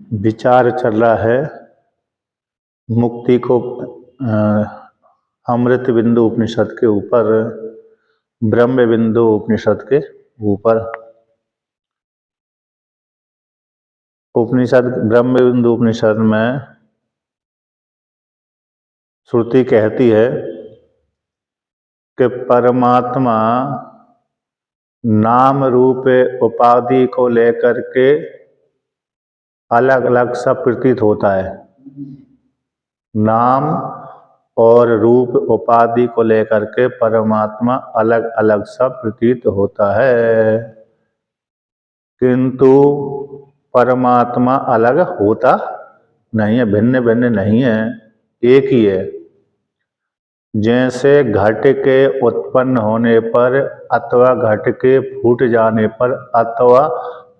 विचार चल रहा है मुक्ति को अमृत बिंदु उपनिषद के ऊपर, ब्रह्म बिंदु उपनिषद के ऊपर। उपनिषद ब्रह्म बिंदु उपनिषद में श्रुति कहती है कि परमात्मा नाम रूप उपाधि को लेकर के अलग अलग सा प्रतीत होता है। नाम और रूप उपाधि को लेकर के परमात्मा अलग अलग सा प्रतीत होता है, किंतु परमात्मा अलग होता नहीं है, भिन्न भिन्न नहीं है, एक ही है। जैसे घट के उत्पन्न होने पर अथवा घट के फूट जाने पर अथवा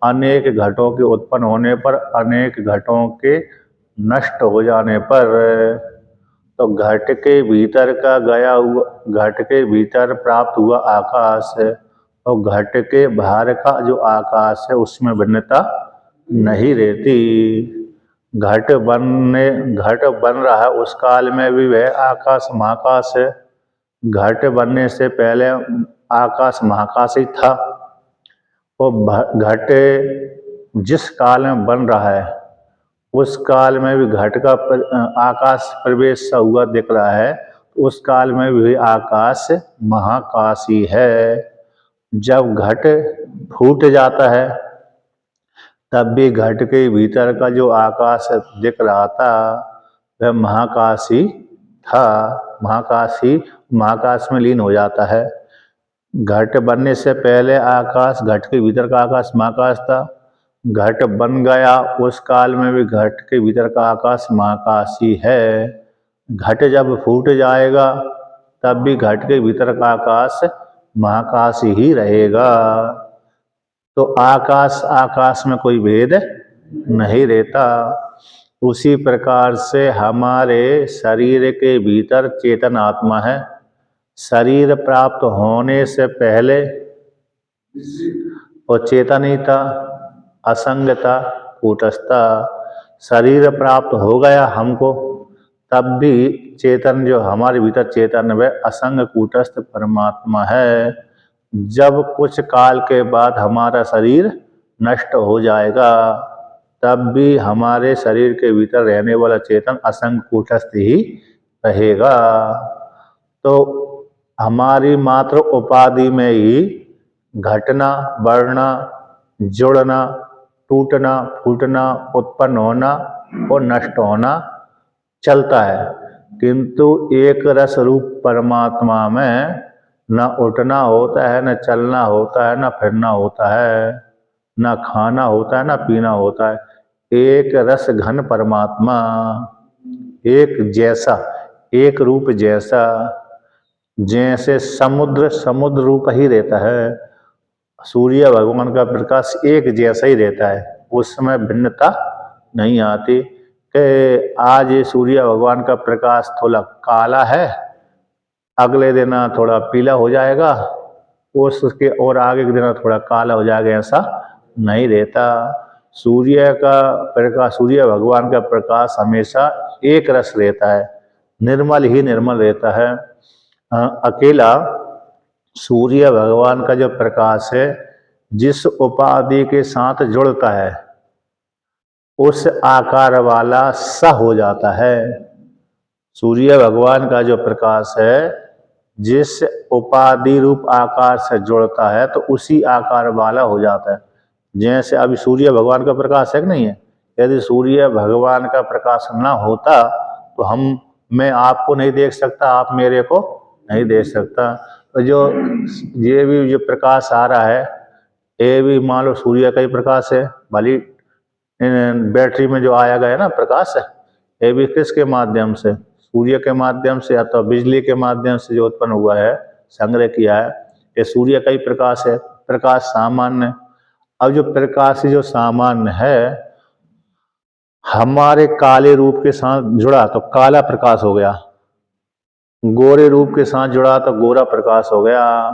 अनेक घटों के उत्पन्न होने पर अनेक घटों के नष्ट हो जाने पर, तो घट के भीतर का गया हुआ, घट के भीतर प्राप्त हुआ आकाश है और घट के बाहर का जो आकाश है उसमें भिन्नता नहीं रहती। घट बन रहा है उस काल में भी वह आकाश महाकाश है। घट बनने से पहले आकाश महाकाश ही था। और घट जिस काल में बन रहा है उस काल में भी घट का आकाश प्रवेश सा हुआ दिख रहा है, उस काल में भी आकाश महाकाश ही है। जब घट फूट जाता है तब भी घट के भीतर का जो आकाश दिख रहा था वह महाकाश ही था। महाकाश में लीन हो जाता है। घट बनने से पहले आकाश, घट के भीतर का आकाश महाकाश था। घट बन गया उस काल में भी घट के भीतर का आकाश महाकाश ही है। घट जब फूट जाएगा तब भी घट के भीतर का आकाश महाकाश ही रहेगा। तो आकाश में कोई भेद नहीं रहता। उसी प्रकार से हमारे शरीर के भीतर चेतन आत्मा है। शरीर प्राप्त होने से पहले वो चेतन ही था, असंग था, कूटस्थ था। शरीर प्राप्त हो गया हमको तब भी चेतन जो हमारे भीतर चेतन वह असंग कूटस्थ परमात्मा है। जब कुछ काल के बाद हमारा शरीर नष्ट हो जाएगा तब भी हमारे शरीर के भीतर रहने वाला चेतन असंग कूटस्थ ही रहेगा। तो हमारी मात्र उपाधि में ही घटना, बढ़ना, जुड़ना, टूटना, फूटना, उत्पन्न होना और नष्ट होना चलता है, किंतु एक रस रूप परमात्मा में न उठना होता है, न चलना होता है, न फिरना होता है, न खाना होता है, न पीना होता है। एक रस घन परमात्मा, एक जैसा, एक रूप जैसा। जैसे समुद्र रूप ही रहता है, सूर्य भगवान का प्रकाश एक जैसा ही रहता है, उस समय भिन्नता नहीं आती कि आज ये सूर्य भगवान का प्रकाश थोड़ा काला है, अगले दिन थोड़ा पीला हो जाएगा, उसके और आगे के दिन थोड़ा काला हो जाएगा, ऐसा नहीं रहता। सूर्य का प्रकाश, सूर्य भगवान का प्रकाश हमेशा एक रस रहता है, निर्मल ही निर्मल रहता है। अकेला सूर्य भगवान का जो प्रकाश है जिस उपाधि के साथ जुड़ता है उस आकार वाला सा हो जाता है। सूर्य भगवान का जो प्रकाश है जिस उपाधि रूप आकार से जुड़ता है तो उसी आकार वाला हो जाता है। जैसे अभी सूर्य भगवान का प्रकाश है कि नहीं है, यदि सूर्य भगवान का प्रकाश ना होता तो मैं आपको नहीं देख सकता, आप मेरे को नहीं देख सकता। तो ये भी जो प्रकाश आ रहा है ये भी मान लो सूर्य का ही प्रकाश है। भली बैटरी में जो आया गया ना प्रकाश है, ये भी किसके माध्यम से, सूर्य के माध्यम से, या तो बिजली के माध्यम से जो उत्पन्न हुआ है, संग्रह किया है, ये सूर्य का ही प्रकाश है। प्रकाश सामान्य। अब जो प्रकाश जो सामान्य है हमारे काले रूप के साथ जुड़ा तो काला प्रकाश हो गया, गोरे रूप के साथ जुड़ा तो गोरा प्रकाश हो गया,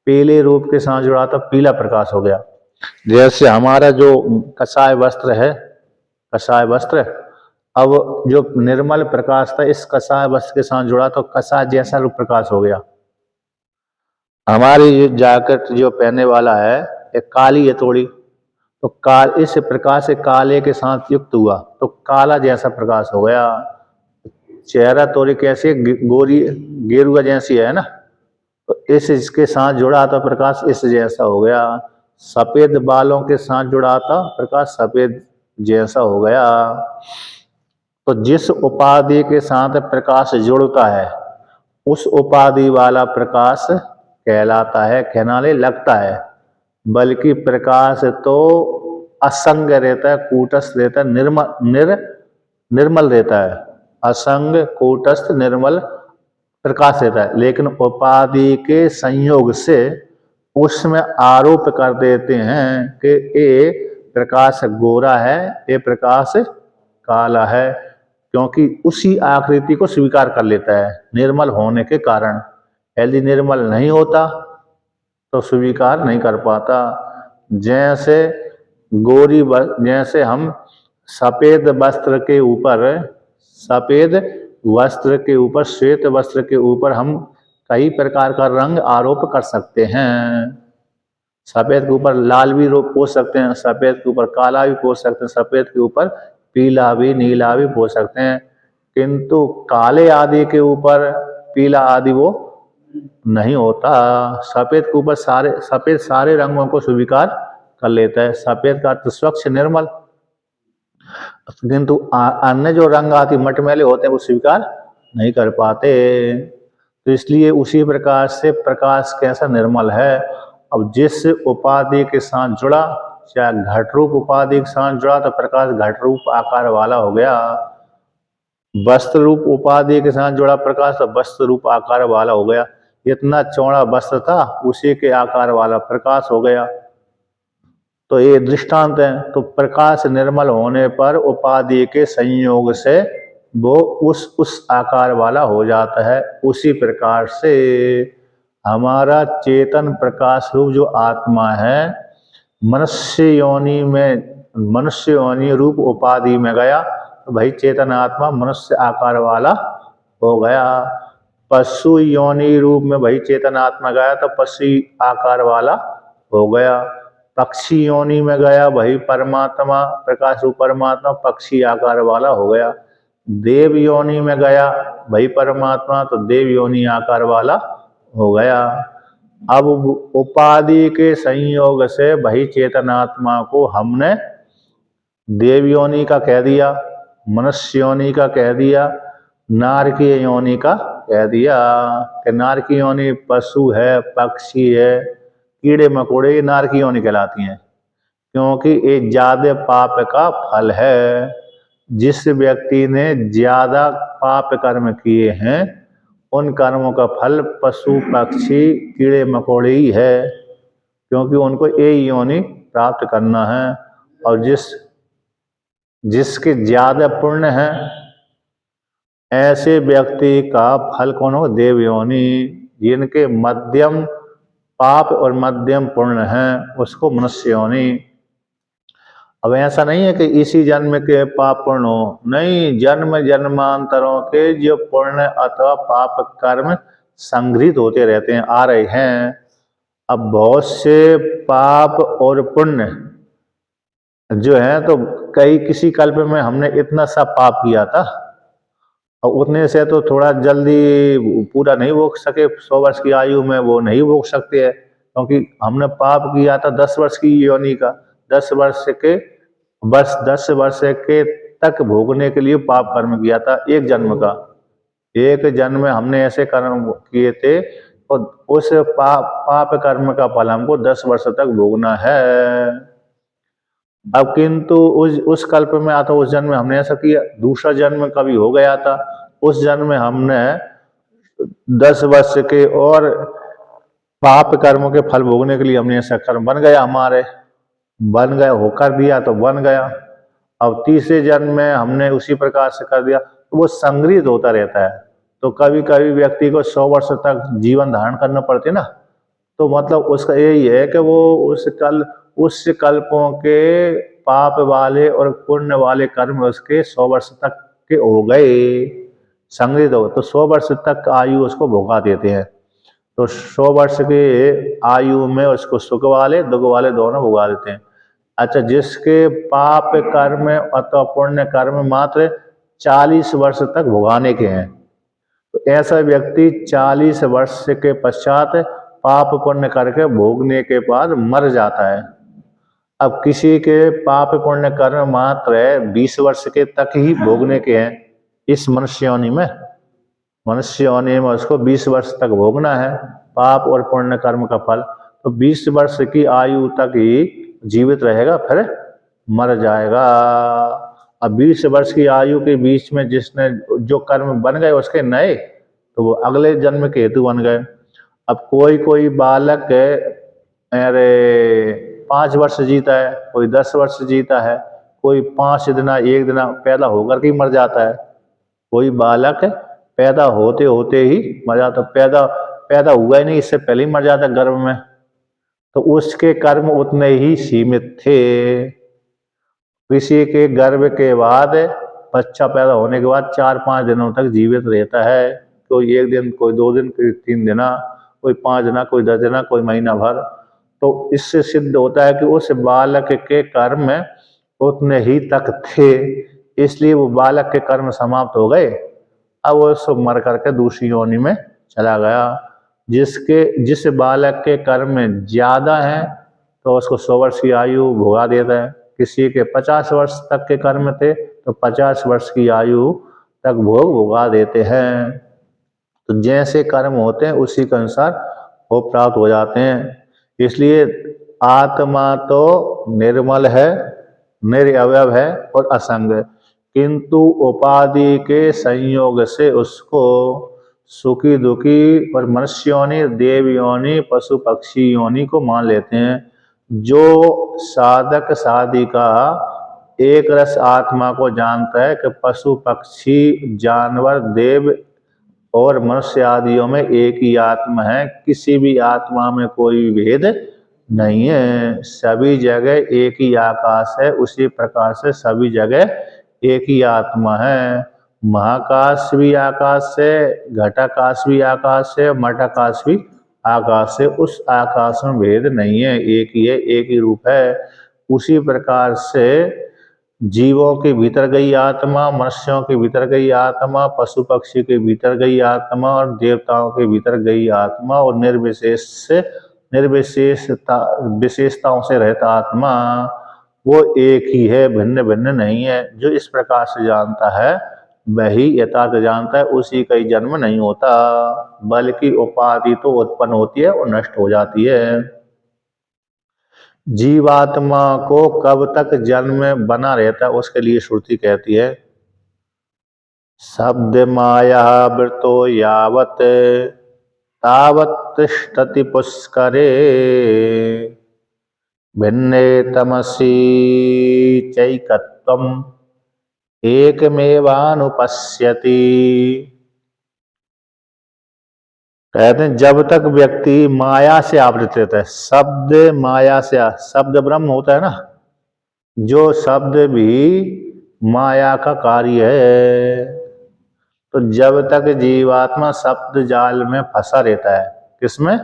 पीले रूप के साथ जुड़ा तो पीला प्रकाश हो गया। जैसे हमारा जो कसाय वस्त्र है कसाय वस्त्र। अब जो निर्मल प्रकाश था इस कसाय वस्त्र के साथ जुड़ा तो कसाय जैसा रूप प्रकाश हो गया। हमारी ये जैकेट जो पहनने वाला है ये काली है थोड़ी, तो काल इस प्रकाश से काले के साथ युक्त हुआ तो काला जैसा प्रकाश हो गया। चेहरा थोड़ी कैसी गोरी गेरुआ जैसी है ना, तो इसके साथ जुड़ा था प्रकाश इस जैसा हो गया। सफेद बालों के साथ जुड़ा था प्रकाश सफेद जैसा हो गया। तो जिस उपाधि के साथ प्रकाश जुड़ता है उस उपाधि वाला प्रकाश कहलाता है, कहलाने लगता है। बल्कि प्रकाश तो असंग रहता है, कूटस्थ रहता है, निर्मल रहता है। असंग कूटस्थ निर्मल प्रकाश रहता है, लेकिन उपाधि के संयोग से उसमें आरोप कर देते हैं कि ये प्रकाश गोरा है, ये प्रकाश काला है, क्योंकि उसी आकृति को स्वीकार कर लेता है निर्मल होने के कारण। यदि निर्मल नहीं होता तो स्वीकार नहीं कर पाता। जैसे जैसे हम सफेद वस्त्र के ऊपर श्वेत वस्त्र के ऊपर हम कई प्रकार का रंग आरोप कर सकते हैं। सफेद के ऊपर लाल भी पोत सकते हैं, सफेद के ऊपर काला भी पोत सकते हैं, सफेद के ऊपर पीला भी नीला भी पोत सकते हैं, किंतु काले आदि के ऊपर पीला आदि वो नहीं होता। सफेद के ऊपर सफेद सारे रंगों को स्वीकार कर लेता है। सफेद का अर्थ स्वच्छ निर्मल, किंतु अन्य जो रंग आदि मटमैले होते हैं वो स्वीकार नहीं कर पाते। तो इसलिए उसी प्रकार से प्रकाश कैसा निर्मल है। अब जिस उपाधि के साथ जुड़ा, चाहे घट रूप उपाधि के साथ जुड़ा तो प्रकाश घट रूप आकार वाला हो गया। वस्त्र रूप उपाधि के साथ जुड़ा प्रकाश तो वस्त्र रूप आकार वाला हो गया। इतना चौड़ा वस्त्र था उसी के आकार वाला प्रकाश हो गया। तो ये दृष्टांत है। तो प्रकाश निर्मल होने पर उपाधि के संयोग से वो उस आकार वाला हो जाता है। उसी प्रकार से हमारा चेतन प्रकाश रूप जो आत्मा है मनुष्य योनि रूप उपाधि में गया तो भाई चेतन आत्मा मनुष्य आकार वाला हो गया। पशु योनि रूप में भाई चेतन आत्मा गया तो पशु आकार वाला हो गया। पक्षी योनि में गया भाई परमात्मा प्रकाश रूप परमात्मा पक्षी आकार वाला हो गया। देव योनि में गया भाई परमात्मा तो देव योनि आकार वाला हो गया। अब उपाधि के संयोग से भाई चेतनात्मा को हमने देव योनि का कह दिया, मनुष्य योनि का कह दिया, नारकीय योनि का कह दिया कि नारकीय योनि पशु है, पक्षी है, कीड़े मकोड़े, ये नारकीय योनि कहलाती हैं, क्योंकि ये ज्यादा पाप का फल है। जिस व्यक्ति ने ज्यादा पाप कर्म किए हैं उन कर्मों का फल पशु पक्षी कीड़े मकोड़े ही है, क्योंकि उनको ये योनि प्राप्त करना है। और जिसके ज्यादा पुण्य है ऐसे व्यक्ति का फल कौन हो? देव योनि। जिनके मध्यम पाप और मध्यम पुण्य है उसको मनुष्य योनि। अब ऐसा नहीं है कि इसी जन्म के पाप पुण्य हो, नहीं, जन्म जन्मांतरों के जो पुण्य अथवा पाप कर्म संग्रहित होते रहते हैं, आ रहे हैं। अब बहुत से पाप और पुण्य जो है तो किसी कल्प में हमने इतना सा पाप किया था और उतने से तो थोड़ा जल्दी पूरा नहीं भोग सके, 100 वर्ष की आयु में वो नहीं भोग सकते हैं, क्योंकि हमने पाप किया था 10 वर्ष की योनि का। 10 वर्ष के तक भोगने के लिए पाप कर्म किया था एक जन्म का। एक जन्म में हमने ऐसे कर्म किए थे और उस पाप कर्म का फल हमको 10 वर्ष तक भोगना है। अब किंतु उस कल्प में आता उस जन्म में हमने ऐसा किया, दूसरा जन्म कभी हो गया था, उस जन्म में हमने 10 वर्ष के और पाप कर्मों के फल भोगने के लिए हमने ऐसा कर्म बन गया, होकर दिया तो बन गया। अब तीसरे जन्म में हमने उसी प्रकार से कर दिया तो वो संग्रहित होता रहता है। तो कभी कभी व्यक्ति को 100 वर्ष तक जीवन धारण करना पड़ते ना, तो मतलब उसका यही है कि वो उस कल्पों के पाप वाले और पुण्य वाले कर्म उसके 100 वर्ष तक के हो गए, संग्रहित हो, तो 100 वर्ष तक आयु उसको भोगा देते हैं। तो 100 वर्ष के आयु में उसको सुख वाले दुख वाले दोनों भोगा देते हैं। अच्छा, जिसके पाप कर्म अथवा पुण्य कर्म मात्र 40 वर्ष तक भोगाने के हैं, तो ऐसा व्यक्ति 40 वर्ष के पश्चात पाप पुण्य करके भोगने के बाद मर जाता है। अब किसी के पाप पुण्य कर्म मात्र 20 वर्ष के तक ही भोगने के हैं इस मनुष्य योनि में। मनुष्य योनि में उसको 20 वर्ष तक भोगना है पाप और पुण्य कर्म का फल, तो 20 वर्ष की आयु तक ही जीवित रहेगा, फिर मर जाएगा। अब 20 वर्ष की आयु के बीच में जिसने जो कर्म बन गए उसके नए, तो वो अगले जन्म के हेतु बन गए। अब कोई बालक अरे 5 वर्ष जीता है, कोई 10 वर्ष जीता है, कोई 5 दिन 1 दिन पैदा होकर के मर जाता है। कोई बालक पैदा होते होते ही मर जाता, पैदा हुआ ही नहीं, इससे पहले ही मर जाता गर्भ में, तो उसके कर्म उतने ही सीमित थे। किसी के गर्भ के बाद बच्चा पैदा होने के बाद 4-5 दिनों तक जीवित रहता है, कोई 1 दिन, कोई 2 दिन, कोई 3 दिन, कोई 5 दिन, कोई 10 दिन, कोई महीना भर। तो इससे सिद्ध होता है कि उस बालक के कर्म उतने ही तक थे, इसलिए वो बालक के कर्म समाप्त हो गए। अब वो सब मर करके दूसरी योनि में चला गया। जिस बालक के कर्म ज्यादा है तो उसको 100 वर्ष की आयु भोगा देता है। किसी के 50 वर्ष तक के कर्म थे तो 50 वर्ष की आयु तक भोग भोगा देते हैं। तो जैसे कर्म होते हैं उसी के अनुसार वो प्राप्त हो जाते हैं। इसलिए आत्मा तो निर्मल है, निरअवयव है और असंग, किंतु उपाधि के संयोग से उसको सुखी दुखी और मनुष्य योनि, देव योनि, पशु पक्षी योनि को मान लेते हैं। जो साधक साधिका एक रस आत्मा को जानता है कि पशु पक्षी जानवर देव और मनुष्य आदियों में एक ही आत्मा है, किसी भी आत्मा में कोई भेद नहीं है, सभी जगह एक ही आकाश है, उसी प्रकार से सभी जगह एक ही आत्मा है। महाकाश भी आकाश है, घटाकाश भी आकाश है, मठाकाश भी आकाश है, उस आकाश में भेद नहीं है, एक ही है, एक ही रूप है। उसी प्रकार से जीवों के भीतर गई आत्मा, मनुष्यों के भीतर गई आत्मा, पशु पक्षी के भीतर गई आत्मा और देवताओं के भीतर गई आत्मा और विशेषताओं से रहता आत्मा, वो एक ही है, भिन्न भिन्न नहीं है। जो इस प्रकार से जानता है वही यथार्थ जानता है, उसी का ही जन्म नहीं होता, बल्कि उपाधि तो उत्पन्न होती है और नष्ट हो जाती है। जीवात्मा को कब तक जन्म बना रहता है उसके लिए श्रुति कहती है, शब्द माया वृतो यावत तावत तिष्ठति पुष्करे भिन्ने तमसी चैकत्वम एकमेवानुपश्यति। कहते हैं जब तक व्यक्ति माया से आवृत रहता है, शब्द माया से, शब्द ब्रह्म होता है ना, जो शब्द भी माया का कार्य है, तो जब तक जीवात्मा शब्द जाल में फंसा रहता है, किसमें?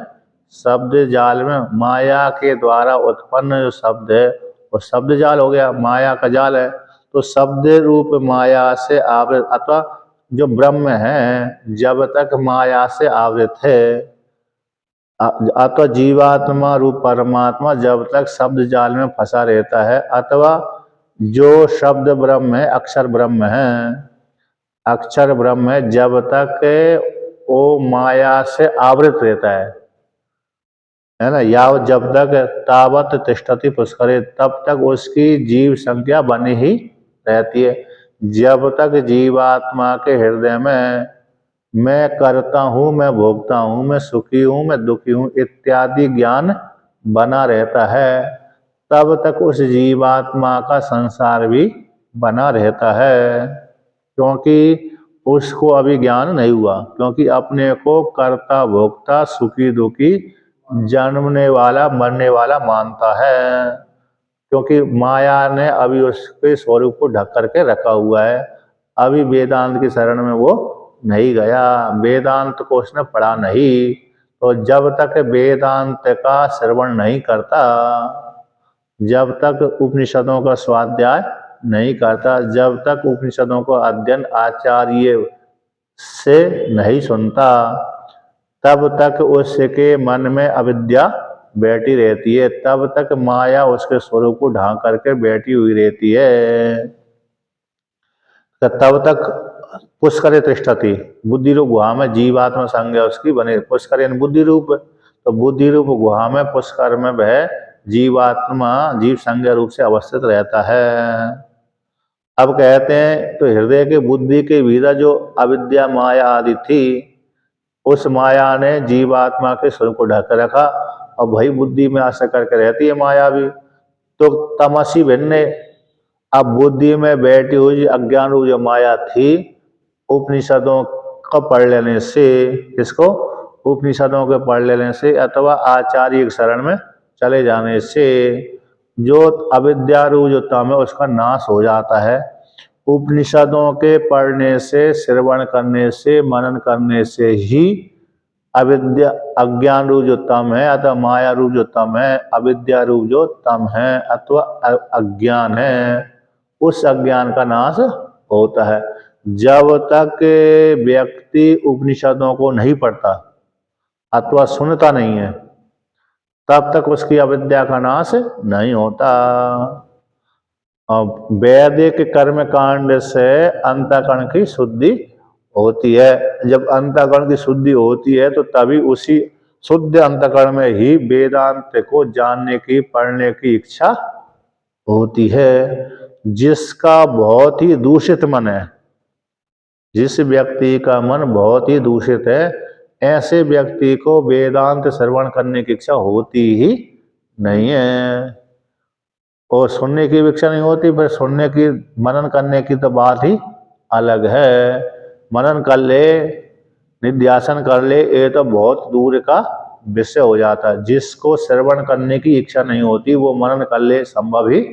शब्द जाल में। माया के द्वारा उत्पन्न जो शब्द है वो शब्द जाल हो गया, माया का जाल है। तो शब्द रूप माया से आवृत अथवा जो ब्रह्म है जब तक माया से आवृत है, अथवा जीवात्मा रूप परमात्मा जब तक शब्द जाल में फंसा रहता है, अथवा जो शब्द ब्रह्म है, अक्षर ब्रह्म है, अक्षर ब्रह्म है, जब तक वो माया से आवृत रहता है ना, या जब तक तावत तिष्ठति पुष्करे, तब तक उसकी जीव संख्या बनी ही रहती है। जब तक जीवात्मा के हृदय में मैं करता हूँ, मैं भोगता हूँ, मैं सुखी हूँ, मैं दुखी हूँ इत्यादि ज्ञान बना रहता है, तब तक उस जीवात्मा का संसार भी बना रहता है, क्योंकि उसको अभी ज्ञान नहीं हुआ, क्योंकि अपने को कर्ता भोक्ता सुखी दुखी जन्मने वाला मरने वाला मानता है। क्योंकि माया ने अभी उसके स्वरूप को ढक करके रखा हुआ है। अभी वेदांत की शरण में वो नहीं गया, वेदांत को उसने पढ़ा नहीं। तो जब तक वेदांत का श्रवण नहीं करता, जब तक उपनिषदों का स्वाध्याय नहीं करता, जब तक उपनिषदों को अध्ययन आचार्य से नहीं सुनता, तब तक उसके मन में अविद्या बैठी रहती है, तब तक माया उसके स्वरूप को ढांक करके बैठी हुई रहती है। तब तक पुष्करे तिष्ठति, बुद्धि रूप गुहा में जीवात्मा संज्ञा उसकी बने। पुष्कर यानी बुद्धि रूप, तो बुद्धि रूप गुहा में पुष्कर में वह जीवात्मा जीव संज्ञा रूप से अवस्थित रहता है। अब कहते हैं तो हृदय के बुद्धि के भीतर जो अविद्या माया आदि थी, उस माया ने जीवात्मा के स्वरूप को ढक रखा, और वही बुद्धि में आश्रय करके रहती है माया भी। तो तमसी भिन्न, अब बुद्धि में बैठी हुई अज्ञान रूप जो माया थी, उपनिषदों का पढ़ लेने से, इसको उपनिषदों के पढ़ लेने से अथवा आचार्य के शरण में चले जाने से जो अविद्या रूप जो तम है उसका नाश हो जाता है। उपनिषदों के पढ़ने से, श्रवण करने से, मनन करने से ही अविद्या अज्ञान रूप जो तम है अथवा माया रूप जो तम है, अविद्या रूप जो तम है अथवा अज्ञान है, उस अज्ञान का नाश होता है। जब तक व्यक्ति उपनिषदों को नहीं पढ़ता अथवा सुनता नहीं है, तब तक उसकी अविद्या का नाश नहीं होता। वैदिक कर्म कांड से अंतःकरण की शुद्धि होती है। जब अंतःकरण की शुद्धि होती है तो तभी उसी शुद्ध अंतःकरण में ही वेदांत को जानने की, पढ़ने की इच्छा होती है। जिसका बहुत ही दूषित मन है, जिस व्यक्ति का मन बहुत ही दूषित है, ऐसे व्यक्ति को वेदांत श्रवण करने की इच्छा होती ही नहीं है, और सुनने की इच्छा नहीं होती। फिर सुनने की, मनन करने की तो बात ही अलग है। मनन कर ले, निध्यासन कर ले, ये तो बहुत दूर का विषय हो जाता है। जिसको श्रवण करने की इच्छा नहीं होती वो मनन कर ले, संभव ही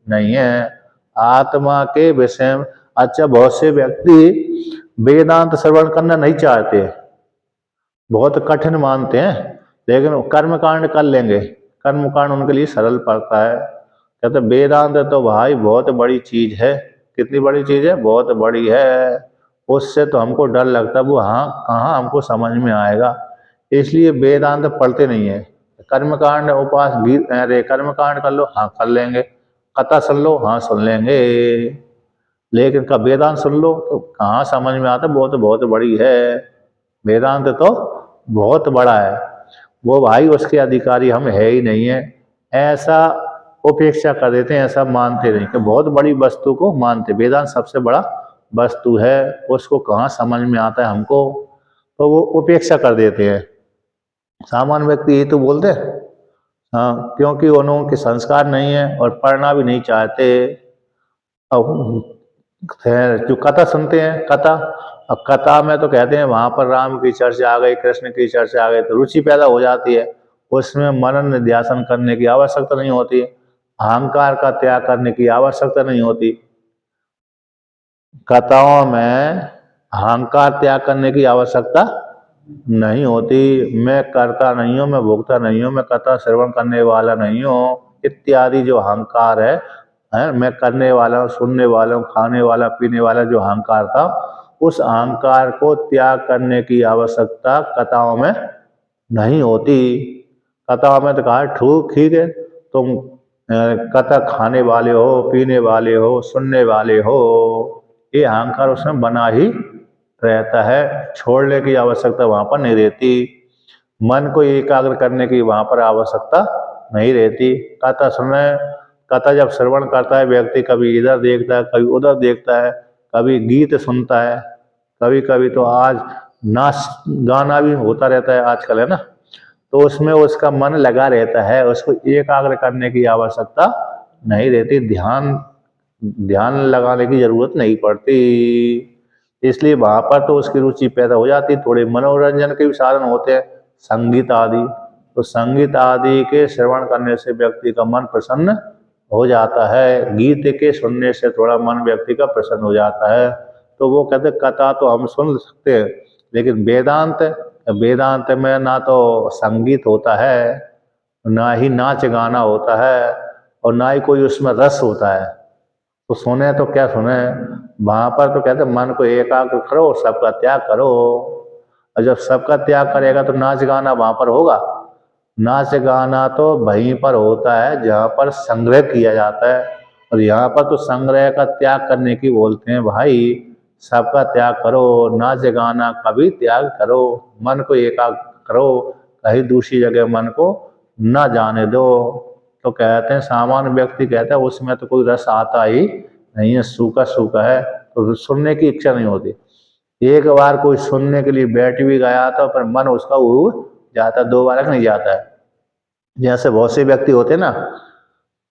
नहीं है आत्मा के विषय में। अच्छा, बहुत से व्यक्ति वेदांत श्रवण करना नहीं चाहते, बहुत कठिन मानते हैं, लेकिन कर्म कांड कर लेंगे। कर्म कांड उनके लिए सरल पड़ता है। कहते वेदांत तो भाई बहुत बड़ी चीज है। कितनी बड़ी चीज है? बहुत बड़ी है। उससे तो हमको डर लगता है, वो हाँ कहाँ हमको समझ में आएगा, इसलिए वेदांत पढ़ते नहीं है। कर्मकांड, उपास, अरे कर्मकांड कर लो, हाँ कर लेंगे। कथा सुन लो, हाँ सुन लेंगे, लेकिन कब वेदांत सुन लो तो कहाँ समझ में आता, बहुत बहुत बड़ी है। वेदांत तो बहुत बड़ा है, वो भाई उसके अधिकारी हम है ही नहीं है, ऐसा उपेक्षा कर देते हैं, ऐसा मानते नहीं कि बहुत बड़ी वस्तु को मानते। वेदांत सबसे बड़ा वस्तु है, उसको कहाँ समझ में आता है हमको, तो वो उपेक्षा कर देते हैं। सामान्य व्यक्ति ये तो बोलते हैं, हाँ, क्योंकि उन्हों के संस्कार नहीं है और पढ़ना भी नहीं चाहते। अब जो कथा सुनते हैं, कथा, अब कथा में तो कहते हैं वहां पर राम की चर्चा आ गई, कृष्ण की चर्चा आ गई, तो रुचि पैदा हो जाती है। उसमें मनन निध्यासन करने की आवश्यकता नहीं होती, अहंकार का त्याग करने की आवश्यकता नहीं होती। कथाओं में अहंकार त्याग करने की आवश्यकता नहीं होती। मैं करता नहीं हूँ, मैं भोगता नहीं हूँ, मैं कथा श्रवण करने वाला नहीं हूँ, इत्यादि जो अहंकार है, मैं करने वाला हूँ, सुनने वाला हूँ, खाने वाला, पीने वाला, जो अहंकार था, उस अहंकार को त्याग करने की आवश्यकता कथाओं में नहीं होती। कथाओं में तो कहा ठीक है, तुम कथा खाने वाले हो, पीने वाले हो, सुनने वाले हो, ये अहंकार उसमें बना ही रहता है, छोड़ने की आवश्यकता वहां पर नहीं रहती। मन को एकाग्र करने की वहां पर आवश्यकता नहीं रहती। कथा सुनने, कथा जब श्रवण करता है व्यक्ति, कभी इधर देखता है, कभी उधर देखता है, कभी गीत सुनता है, कभी कभी तो आज नाच गाना भी होता रहता है आजकल, है ना, तो उसमें उसका मन लगा रहता है, उसको एकाग्र करने की आवश्यकता नहीं रहती, ध्यान लगाने की जरूरत नहीं पड़ती। इसलिए वहां पर तो उसकी रुचि पैदा हो जाती। थोड़े मनोरंजन के भी साधन होते हैं, संगीत आदि, तो संगीत आदि के श्रवण करने से व्यक्ति का मन प्रसन्न हो जाता है। गीत के सुनने से थोड़ा मन व्यक्ति का प्रसन्न हो जाता है। तो वो कहते कथा तो हम सुन सकते हैं, लेकिन वेदांत, वेदांत में ना तो संगीत होता है, ना ही नाच गाना होता है, और ना ही कोई उसमें रस होता है। तो सुने तो क्या सुने, वहाँ पर तो कहते मन को एकाग्र करो, सबका त्याग करो। और जब सबका त्याग करेगा तो नाच गाना वहाँ पर होगा? नाच गाना तो वहीं पर होता है जहाँ पर संग्रह किया जाता है, और यहाँ पर तो संग्रह का त्याग करने की बोलते हैं। भाई सबका त्याग करो, नाच गाना का भी त्याग करो, मन को एकाग्र करो, कहीं दूसरी जगह मन को न जाने दो। तो कहते हैं सामान्य व्यक्ति कहता है उसमें तो कोई रस आता ही नहीं है, सूखा सूखा है, तो सुनने की इच्छा नहीं होती। एक बार कोई सुनने के लिए बैठ भी गया था पर मन उसका उब जाता, दोबारा नहीं जाता है। जैसे बहुत से व्यक्ति होते ना,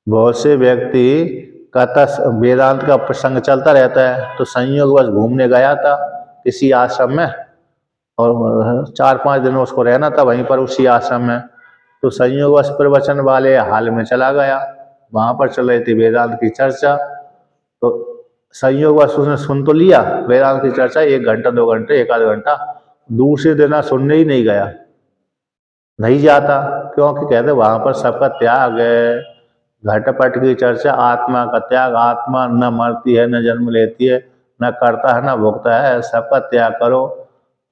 बहुत से व्यक्ति कथा वेदांत का प्रसंग चलता रहता है, तो संयोगवश घूमने गया था किसी आश्रम में, और 4-5 दिन उसको रहना था वहीं पर उसी आश्रम में। तो संयोगवश प्रवचन वाले हाल में चला गया, वहाँ पर चल रही थी वेदांत की चर्चा। तो संयोगवश उसने सुन तो लिया वेदांत की चर्चा, 1 घंटा 2 घंटे 1 आध घंटा, दूसरे दिन सुनने ही नहीं गया, नहीं जाता। क्योंकि कहते वहाँ पर सबका त्याग है। घटपट की चर्चा आत्मा का त्याग, आत्मा न मरती है न जन्म लेती है, न करता है न भोगता है, सबका त्याग करो।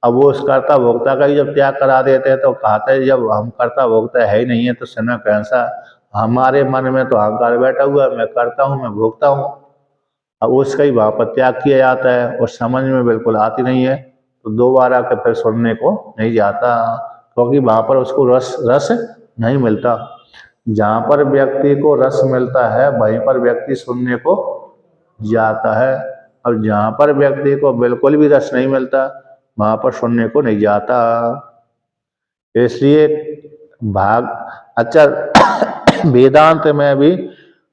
अब वो उस कर्ता भोक्ता का ही जब त्याग करा देते हैं तो कहते हैं जब हम कर्ता भोक्ता है ही नहीं है तो समय कैसा, हमारे मन में तो अहंकार बैठा हुआ है, मैं करता हूँ मैं भोगता हूँ। अब उसका ही वहाँ पर त्याग किया जाता है और समझ में बिल्कुल आती नहीं है, तो दोबारा के फिर सुनने को नहीं जाता, क्योंकि वहाँ पर उसको रस रस नहीं मिलता। जहाँ पर व्यक्ति को रस मिलता है वहीं पर व्यक्ति सुनने को जाता है, और जहाँ पर व्यक्ति को बिल्कुल भी रस नहीं मिलता वहाँ पर सुनने को नहीं जाता। इसलिए भाग अच्छा वेदांत में भी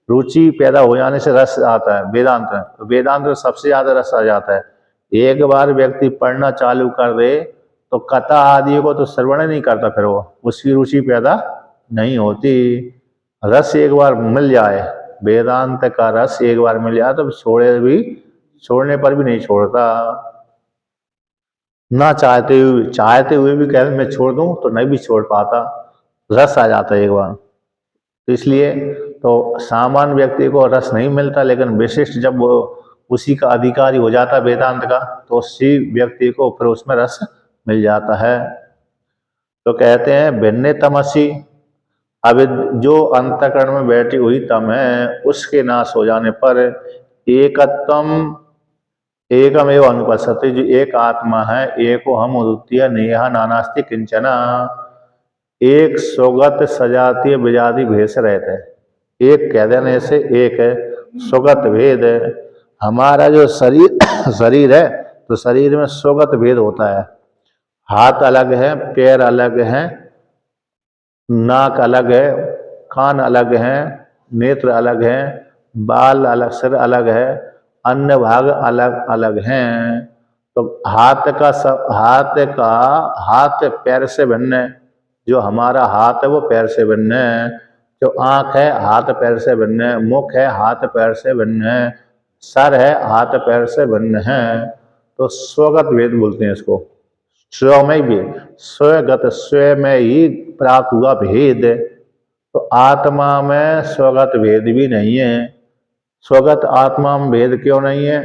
रुचि पैदा हो जाने से रस आता है। वेदांत में, वेदांत में सबसे ज्यादा रस आ जाता है। एक बार व्यक्ति पढ़ना चालू कर दे तो कथा आदि को तो श्रवण नहीं करता, फिर वो उसकी रुचि पैदा नहीं होती। रस एक बार मिल जाए, वेदांत का रस एक बार मिल जाए तो छोड़ने पर भी नहीं छोड़ता। ना चाहते हुए भी कह मैं छोड़ दूं तो नहीं भी छोड़ पाता, रस आ जाता है एक बार। तो इसलिए तो सामान्य व्यक्ति को रस नहीं मिलता, लेकिन विशिष्ट जब वो उसी का अधिकारी हो जाता वेदांत का तो उसी व्यक्ति को फिर उसमें रस मिल जाता है। तो कहते हैं भिन्न तमसी, अब जो अंतःकरण में बैठी हुई तम है उसके नाश हो जाने पर एकत्वम एकमेव अनुपश्यते, जो एक आत्मा है एको हम अद्वितीय नेहा नानास्ति किंचना, एक स्वगत सजातीय विजाति भेद से रहते हैं। एक कह देने से एक है, स्वगत भेद है। हमारा जो शरीर शरीर है तो शरीर में स्वगत भेद होता है, हाथ अलग है, पैर अलग है, नाक अलग है, कान अलग है, नेत्र अलग है, बाल अलग, सिर अलग है, अन्य भाग अलग अलग हैं। तो हाथ पैर से भिन्न है, जो हमारा हाथ है वो पैर से भिन्न है, जो आँख है हाथ पैर से भिन्न है, मुख है हाथ पैर से भिन्न है, सर है हाथ पैर से भिन्न है। तो स्वगत भेद बोलते हैं इसको, स्व में भी स्वगत, स्व में ही प्राप्त हुआ भेद। तो आत्मा में स्वगत भेद भी नहीं है। स्वगत आत्मा में भेद क्यों नहीं है?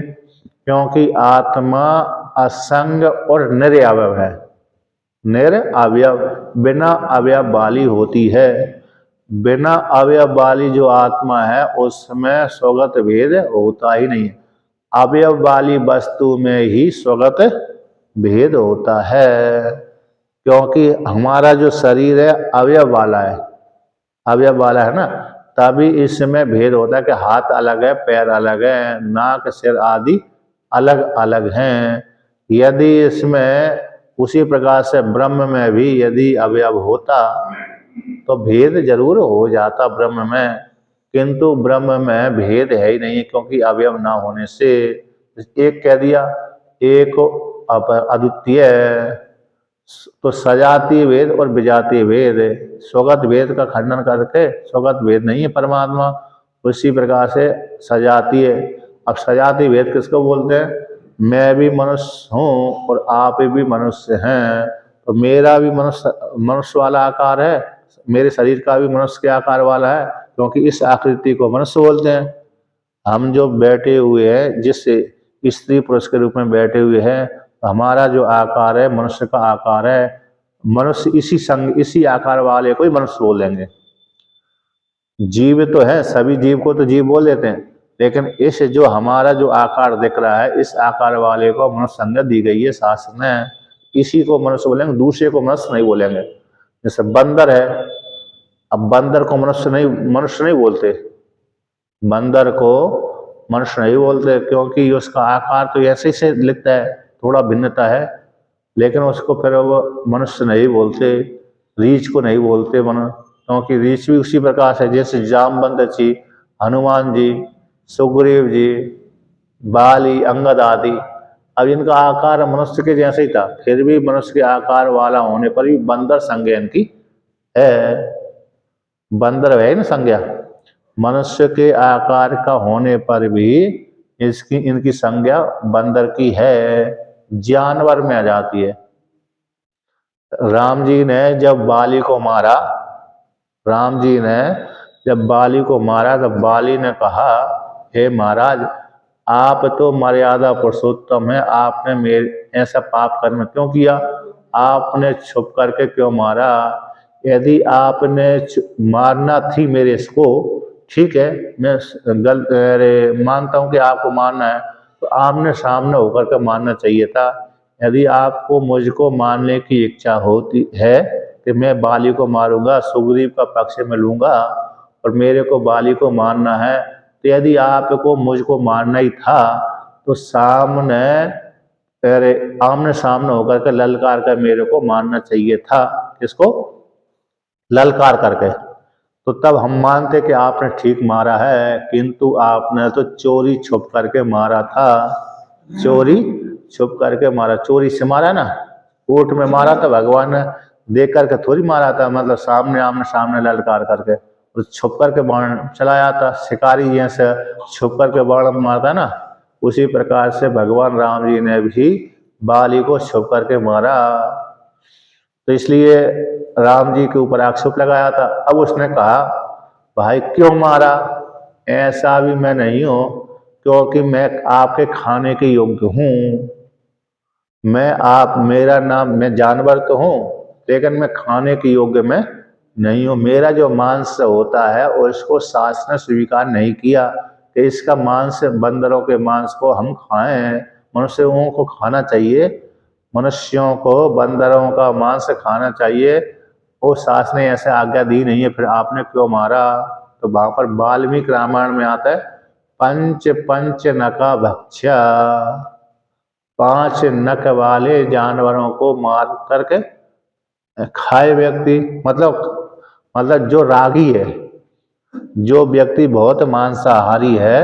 क्योंकि आत्मा असंग और निरअवयव है। निरअवयव, बिना अवयव वाली होती है। बिना अवयव वाली जो आत्मा है उसमें स्वगत भेद होता ही नहीं है। अवयव वाली वस्तु में ही स्वगत भेद होता है, क्योंकि हमारा जो शरीर है अवयव वाला है, अवयव वाला है ना, तभी इसमें भेद होता है कि हाथ अलग है, पैर अलग है, नाक सिर आदि अलग अलग हैं। यदि इसमें उसी प्रकार से ब्रह्म में भी यदि अवयव होता तो भेद जरूर हो जाता ब्रह्म में, किंतु ब्रह्म में भेद है ही नहीं, क्योंकि अवयव ना होने से एक कह दिया, एक अद्वितीय। तो सजातीय भेद और विजातीय भेद, स्वगत भेद का खंडन करके, स्वगत भेद नहीं है परमात्मा, उसी प्रकार से सजातीय, अब सजातीय भेद किसको बोलते हैं? मैं भी मनुष्य हूँ और आप भी मनुष्य हैं, तो मेरा भी मनुष्य मनुष्य वाला आकार है, मेरे शरीर का भी मनुष्य के आकार वाला है, क्योंकि इस आकृति को मनुष्य बोलते हैं। हम जो बैठे हुए हैं, जिस स्त्री पुरुष के रूप में बैठे हुए हैं, हमारा जो आकार है मनुष्य का आकार है। मनुष्य इसी आकार वाले को ही मनुष्य बोल देंगे। जीव तो है, सभी जीव को तो जीव बोल देते हैं, लेकिन इस जो हमारा जो आकार दिख रहा है, इस आकार वाले को मनुष्य संज्ञा दी गई है शास्त्र में, इसी को मनुष्य बोलेंगे, दूसरे को मनुष्य नहीं बोलेंगे। जैसे बंदर है, अब बंदर को मनुष्य नहीं बोलते, बंदर को मनुष्य नहीं बोलते, क्योंकि उसका आकार तो ऐसे ही से लिखता है, थोड़ा भिन्नता है, लेकिन उसको फिर वो मनुष्य नहीं बोलते। रीछ को नहीं बोलते क्योंकि रीछ भी उसी प्रकार से, जैसे जामवंत जी, हनुमान जी, सुग्रीव जी, बाली, अंगद आदि, अब इनका आकार मनुष्य के जैसे ही था, फिर भी मनुष्य के आकार वाला होने पर भी बंदर संज्ञा इनकी है। बंदर है ना संज्ञा, मनुष्य के आकार का होने पर भी इनकी संज्ञा बंदर की है, जानवर में आ जाती है। राम जी ने जब बाली को मारा, राम जी ने जब बाली को मारा, तब बाली ने कहा, हे महाराज, आप तो मर्यादा पुरुषोत्तम है, आपने मेरे ऐसा पाप कर्म क्यों किया? आपने छुप करके क्यों मारा? यदि आपने मारना थी मेरे इसको, ठीक है, मैं मानता हूं कि आपको मारना है, तो आमने सामने होकर के मारना चाहिए था। यदि आपको मुझको मारने की इच्छा होती है कि मैं बाली को मारूंगा, सुग्रीव का पक्ष में लूंगा और मेरे को बाली को मारना है, तो यदि आपको मुझको मारना ही था तो आमने सामने होकर के ललकार कर मेरे को मारना चाहिए था। किसको? ललकार करके। तो तब हम मानते कि आपने ठीक मारा है, किंतु आपने तो चोरी छुप करके मारा था, चोरी छुप करके मारा, चोरी से मारा ना, कोर्ट में मारा था, भगवान ने देख करके थोड़ी मारा था, मतलब सामने आमने सामने ललकार करके, तो छुप करके बाण चलाया था, शिकारी जैसे छुप करके बाण मारता है ना, उसी प्रकार से भगवान राम जी ने भी बाली को छुप करके मारा। तो इसलिए राम जी के ऊपर आक्षेप लगाया था। अब उसने कहा, भाई क्यों मारा? ऐसा भी मैं नहीं हूं, क्योंकि मैं आपके खाने के योग्य हूं। मेरा नाम, मैं जानवर तो हूं, लेकिन मैं खाने के योग्य में नहीं हूं। मेरा जो मांस होता है उसको शास्त्र ने स्वीकार नहीं किया कि इसका मांस, बंदरों के मांस को हम खाएं। मनुष्यों को खाना चाहिए, मनुष्यों को बंदरों का मांस खाना चाहिए, वो शास्त्र ने ऐसे आज्ञा दी नहीं है, फिर आपने क्यों मारा? तो वहां पर वाल्मीकि रामायण में आता है, पंच पंच नका भक्ष्या, 5 नख वाले जानवरों को मार करके खाए व्यक्ति, मतलब जो रागी है, जो व्यक्ति बहुत मांसाहारी है,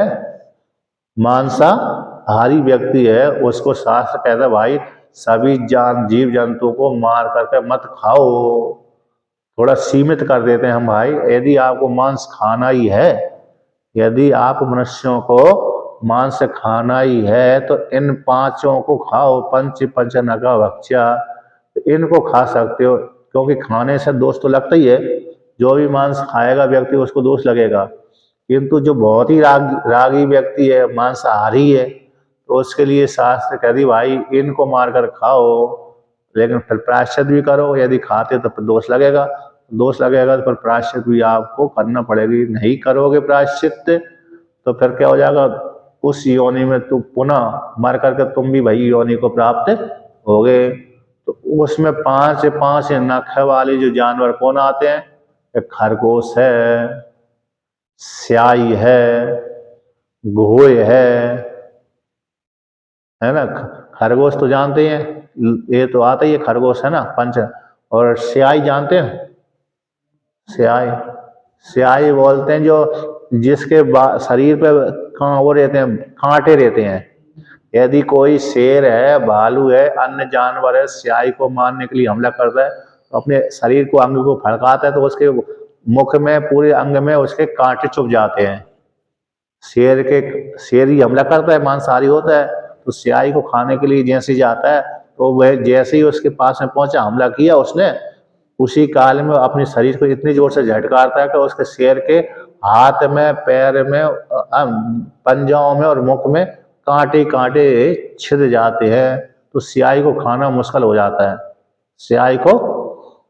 मांसाहारी व्यक्ति है, उसको शास्त्र कहता है, भाई सभी जीव जंतु को मार करके मत खाओ, थोड़ा सीमित कर देते हैं हम। भाई यदि आपको मांस खाना ही है, यदि आप मनुष्यों को मांस खाना ही है, तो इन 5 को खाओ, पंच पंच नखा भक्ष्या, इनको खा सकते हो, क्योंकि खाने से दोष तो लगता ही है, जो भी मांस खाएगा व्यक्ति उसको दोष लगेगा, किंतु जो बहुत ही रागी व्यक्ति है, मांसाहारी है, तो उसके लिए शास्त्र कह दी, भाई इनको मारकर खाओ, लेकिन फिर प्रायश्चित भी करो। यदि खाते तो फिर दोष लगेगा, तो फिर प्रायश्चित भी आपको करना पड़ेगी। नहीं करोगे प्रायश्चित तो फिर क्या हो जाएगा, उस योनि में तुम पुनः मर करके तुम भी वही योनि को प्राप्त होगे। तो उसमें 5 नख वाले जो जानवर कौन आते हैं? एक खरगोश है, स्याही है, घोए है ना। खरगोश तो जानते हैं, ये तो आता ही है, खरगोश है ना पंच। और स्याही जानते हैं? स्याही, स्याही बोलते हैं जो जिसके शरीर पे वो रहते हैं, कांटे रहते हैं। यदि कोई शेर है, भालू है, अन्य जानवर है, स्याही को मारने के लिए हमला करता है, तो अपने शरीर को, अंग को फड़काता है, तो उसके मुख में, पूरे अंग में उसके कांटे चुभ जाते हैं। शेर ही हमला करता है, मांसाहारी होता है, तो स्याही को खाने के लिए जैसे ही जाता है, तो वह जैसे ही उसके पास में पहुंचा, हमला किया उसने, उसी काल में अपने शरीर को इतनी जोर से झटकारता है कि उसके शेर के हाथ में, पैर में, पंजाओं में और मुख में कांटे कांटे छिद जाते हैं। तो स्याही को खाना मुश्किल हो जाता है, स्याही को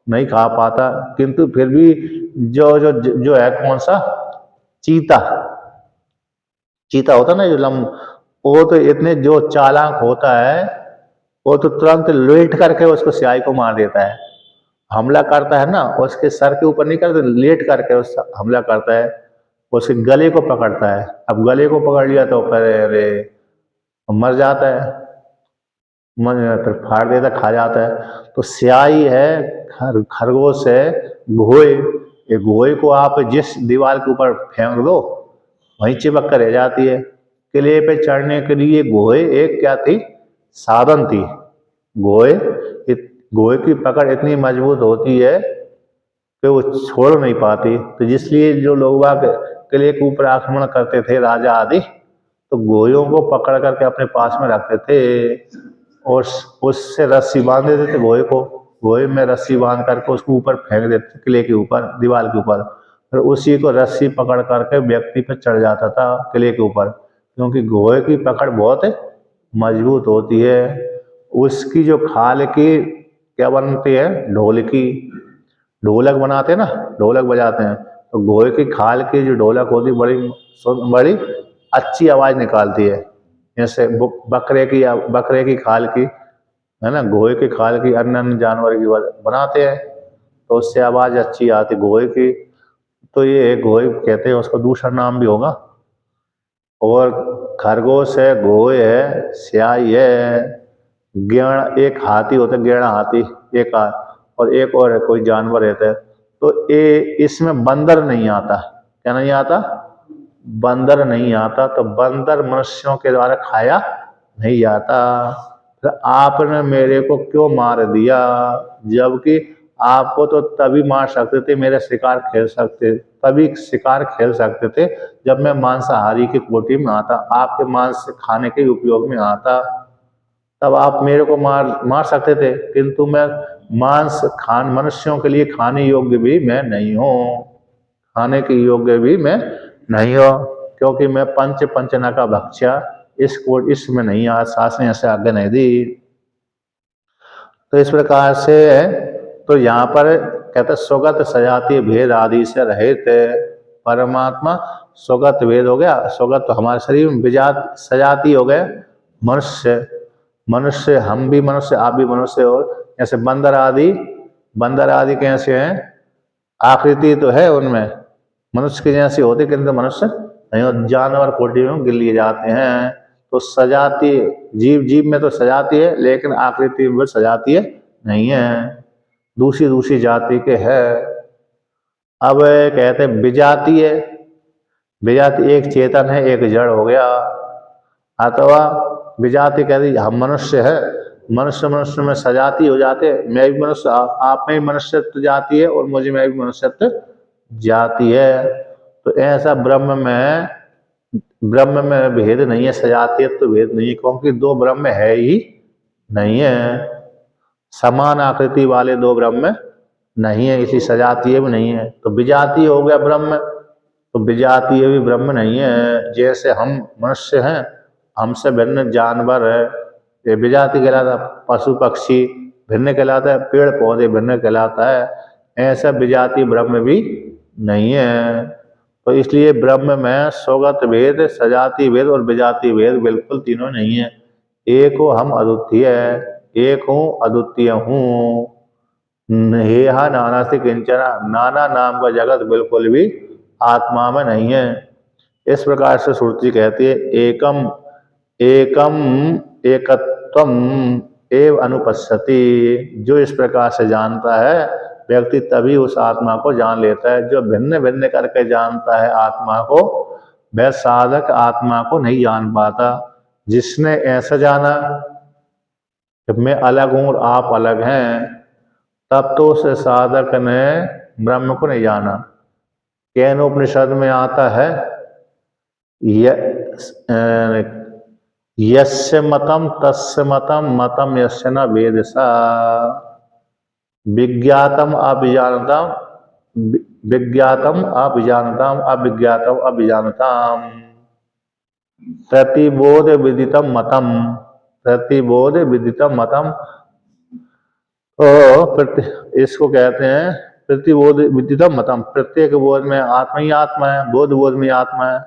नहीं खा पाता। किंतु फिर भी जो जो जो है, कौन सा, चीता, चीता होता ना जो वो तो इतने जो चालाक होता है, वो तो तुरंत लेट करके उसको स्याही को मार देता है। हमला करता है ना, उसके सर के ऊपर नहीं करता, लेट करके उस हमला करता है, उसके गले को पकड़ता है। अब गले को पकड़ लिया तो फिर अरे मर जाता है, फिर फाड़ देता, खा जाता है। तो स्याही है, खरगोश है, घोए, ये घोए को आप जिस दीवार के ऊपर फेंक दो वहीं चिपक कर रह जाती है। किले पे चढ़ने के लिए घोए एक क्या थी, साधन थी। घोए घोए की पकड़ इतनी मजबूत होती है कि वो छोड़ नहीं पाती। तो जिसलिए जो लोग किले के ऊपर आक्रमण करते थे, राजा आदि, तो घोड़ों को पकड़ करके अपने पास में रखते थे और उससे रस्सी बांध देते थे घोड़े को। घोड़े में रस्सी बांध करके उसको ऊपर फेंक देते थे, किले के ऊपर, दीवार के ऊपर। फिर उसी को रस्सी पकड़ करके व्यक्ति पर चढ़ जाता था किले के ऊपर, क्योंकि घोड़े की पकड़ बहुत मजबूत होती है। उसकी जो खाल की क्या बनती है, ढोलकी, ढोलक बनाते हैं ना, ढोलक बजाते हैं, तो घोड़े की खाल की जो ढोलक होती बड़ी बड़ी अच्छी आवाज निकालती है। जैसे बकरे की खाल की, है ना, घोड़े की खाल की, अन्य अन्य जानवर की बनाते हैं, तो उससे आवाज अच्छी आती घोड़े की। तो ये घोड़े कहते हैं, उसका दूसरा नाम भी होगा। और खरगोश है, घोड़े है, स्याही है, गेड़, एक हाथी होता है, गेड़ा हाथी, एक और एक और है, कोई जानवर रहता है। तो ये इसमें बंदर नहीं आता। क्या नहीं आता, बंदर नहीं आता। तो बंदर मनुष्यों के द्वारा खाया नहीं जाता। तो आपने मेरे को क्यों मार दिया, जबकि आपको तो तभी मार सकते थे, मेरे शिकार खेल सकते, तभी शिकार खेल सकते थे जब मैं मांसाहारी की कोटि में आता, आपके मांस से खाने के उपयोग में आता, तब आप मेरे को मार सकते थे। किंतु मैं मांस खान मनुष्यों के लिए खाने योग्य भी मैं नहीं हूँ, खाने के योग्य भी मैं नहीं हूँ, क्योंकि मैं पंचना का भक्ष्या, इसमें नहीं आ, शास्त्र ने ऐसे आज्ञा नहीं दी। तो इस प्रकार से तो यहाँ पर कहते स्वगत सजातीय भेद आदि से रहित परमात्मा। स्वगत भेद हो गया, स्वगत तो हमारे शरीर में, विजात सजाती हो गए मनुष्य, मनुष्य हम भी मनुष्य, आप भी मनुष्य। और जैसे बंदर आदि कैसे हैं, आकृति तो है उनमें मनुष्य की जैसी होती, किंतु मनुष्य नहीं, जानवर कोटि में गिन लिए जाते हैं। तो सजाती जीव, जीव में तो सजाती है, लेकिन आकृति में सजाती है नहीं है, दूसरी दूसरी जाति के है। अब कहते हैं विजातीय, विजाति एक चेतन है, एक जड़ हो गया। अथवा विजाति कहती हम मनुष्य है, मनुष्य मनुष्य में सजाती हो जाते, मैं भी मनुष्य, आप में भी मनुष्यत्व जाती है और मुझे में भी मनुष्यत्व जाती है। तो ऐसा ब्रह्म में भेद नहीं है, सजातीय तो भेद नहीं है, क्योंकि दो ब्रह्म है ही नहीं है, समान आकृति वाले दो ब्रह्म नहीं है, इसी सजातीय भी नहीं है। तो विजातीय हो गया ब्रह्म, तो विजातीय भी ब्रह्म नहीं है। जैसे हम मनुष्य हैं, हमसे भिन्न जानवर है, ये विजाति कहलाता है। पशु पक्षी भिन्न कहलाता है, पेड़ पौधे भिन्न कहलाता है। ऐसा विजाति ब्रह्म भी नहीं है। तो इसलिए ब्रह्म में स्वगत भेद, सजाति भेद और विजाति भेद बिल्कुल तीनों नहीं है। एक हो हम अद्वितीय है, एक हूँ अद्वितीय हूँ, नेहा नाना से किंचना, नाना नाम का जगत बिल्कुल भी आत्मा में नहीं है। इस प्रकार से श्रुति कहती है एकम एकम एकत्वम एव अनुपश्यति। जो इस प्रकार से जानता है व्यक्ति, तभी उस आत्मा को जान लेता है। जो भिन्न भिन्न करके जानता है आत्मा को, वह साधक आत्मा को नहीं जान पाता। जिसने ऐसा जाना कि मैं अलग हूं और आप अलग हैं, तब तो उस साधक ने ब्रह्म को नहीं जाना। केनोपनिषद में आता है यस्य मतम तस्य मतम मतम यस्य न वेदसा विज्ञातम अभिजानताम विज्ञातम अभिजानताम अविज्ञातम अभिजानताम प्रतिबोध विदितम मतम प्रतिबोध विदितम मतम। इसको कहते हैं प्रतिबोध विदितम मतम, प्रत्येक बोध में आत्मा ही आत्मा है, बोध बोध में आत्मा है।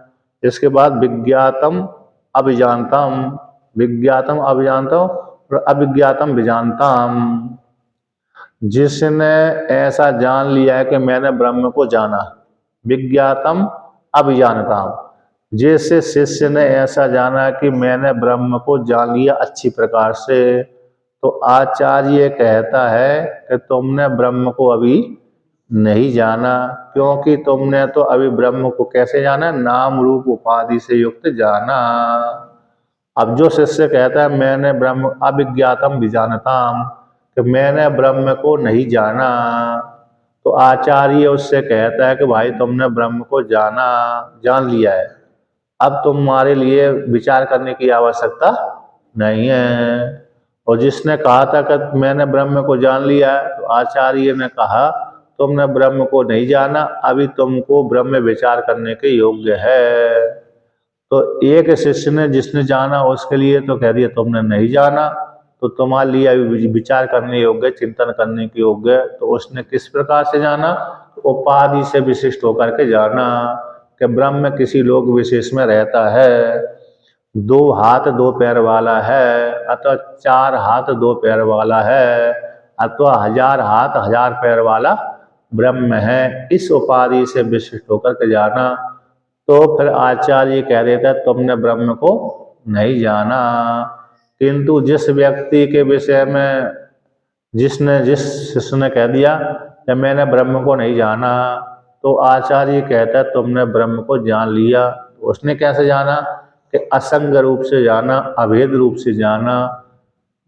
इसके बाद विज्ञातम अभिजानतम, विज्ञातम अभिजानतम और अविज्ञातम विजानतम। जिसने ऐसा जान लिया है कि मैंने ब्रह्म को जाना, विज्ञातम अभिजानतम। जैसे शिष्य ने ऐसा जाना कि मैंने ब्रह्म को जान लिया अच्छी प्रकार से, तो आचार्य कहता है कि तुमने ब्रह्म को अभी नहीं जाना, क्योंकि तुमने तो अभी ब्रह्म को कैसे जाना, नाम रूप उपाधि से युक्त जाना। अब जो शिष्य कहता है मैंने ब्रह्म अविज्ञातम विजानताम, कि मैंने ब्रह्म को नहीं जाना, तो आचार्य उससे कहता है कि भाई तुमने ब्रह्म को जान लिया है, अब तुम्हारे लिए विचार करने की आवश्यकता नहीं है। और जिसने कहा था कि मैंने ब्रह्म को जान लिया है, तो आचार्य ने कहा तुमने ब्रह्म को नहीं जाना, अभी तुमको ब्रह्म विचार करने के योग्य है। तो एक शिष्य ने जिसने जाना उसके लिए तो कह दिया तुमने नहीं जाना, तो तुम्हारे लिए अभी विचार करने योग्य, चिंतन करने के योग्य। तो उसने किस प्रकार से जाना, तो उपाधि से विशिष्ट होकर के जाना कि ब्रह्म किसी लोक विशेष में रहता है, 2 हाथ 2 पैर वाला है, अथवा 4 हाथ 2 पैर वाला है, अथवा 1000 हाथ 1000 पैर वाला ब्रह्म है। इस उपाधि से विशिष्ट होकर के जाना। तो फिर आचार्य कह देता है तुमने ब्रह्म को नहीं जाना। किंतु जिस व्यक्ति के विषय में जिस शिष्य ने कह दिया कि मैंने ब्रह्म को नहीं जाना, तो आचार्य कहता है तुमने ब्रह्म को जान लिया। तो उसने कैसे जाना, कि असंग रूप से जाना, अभेद रूप से जाना,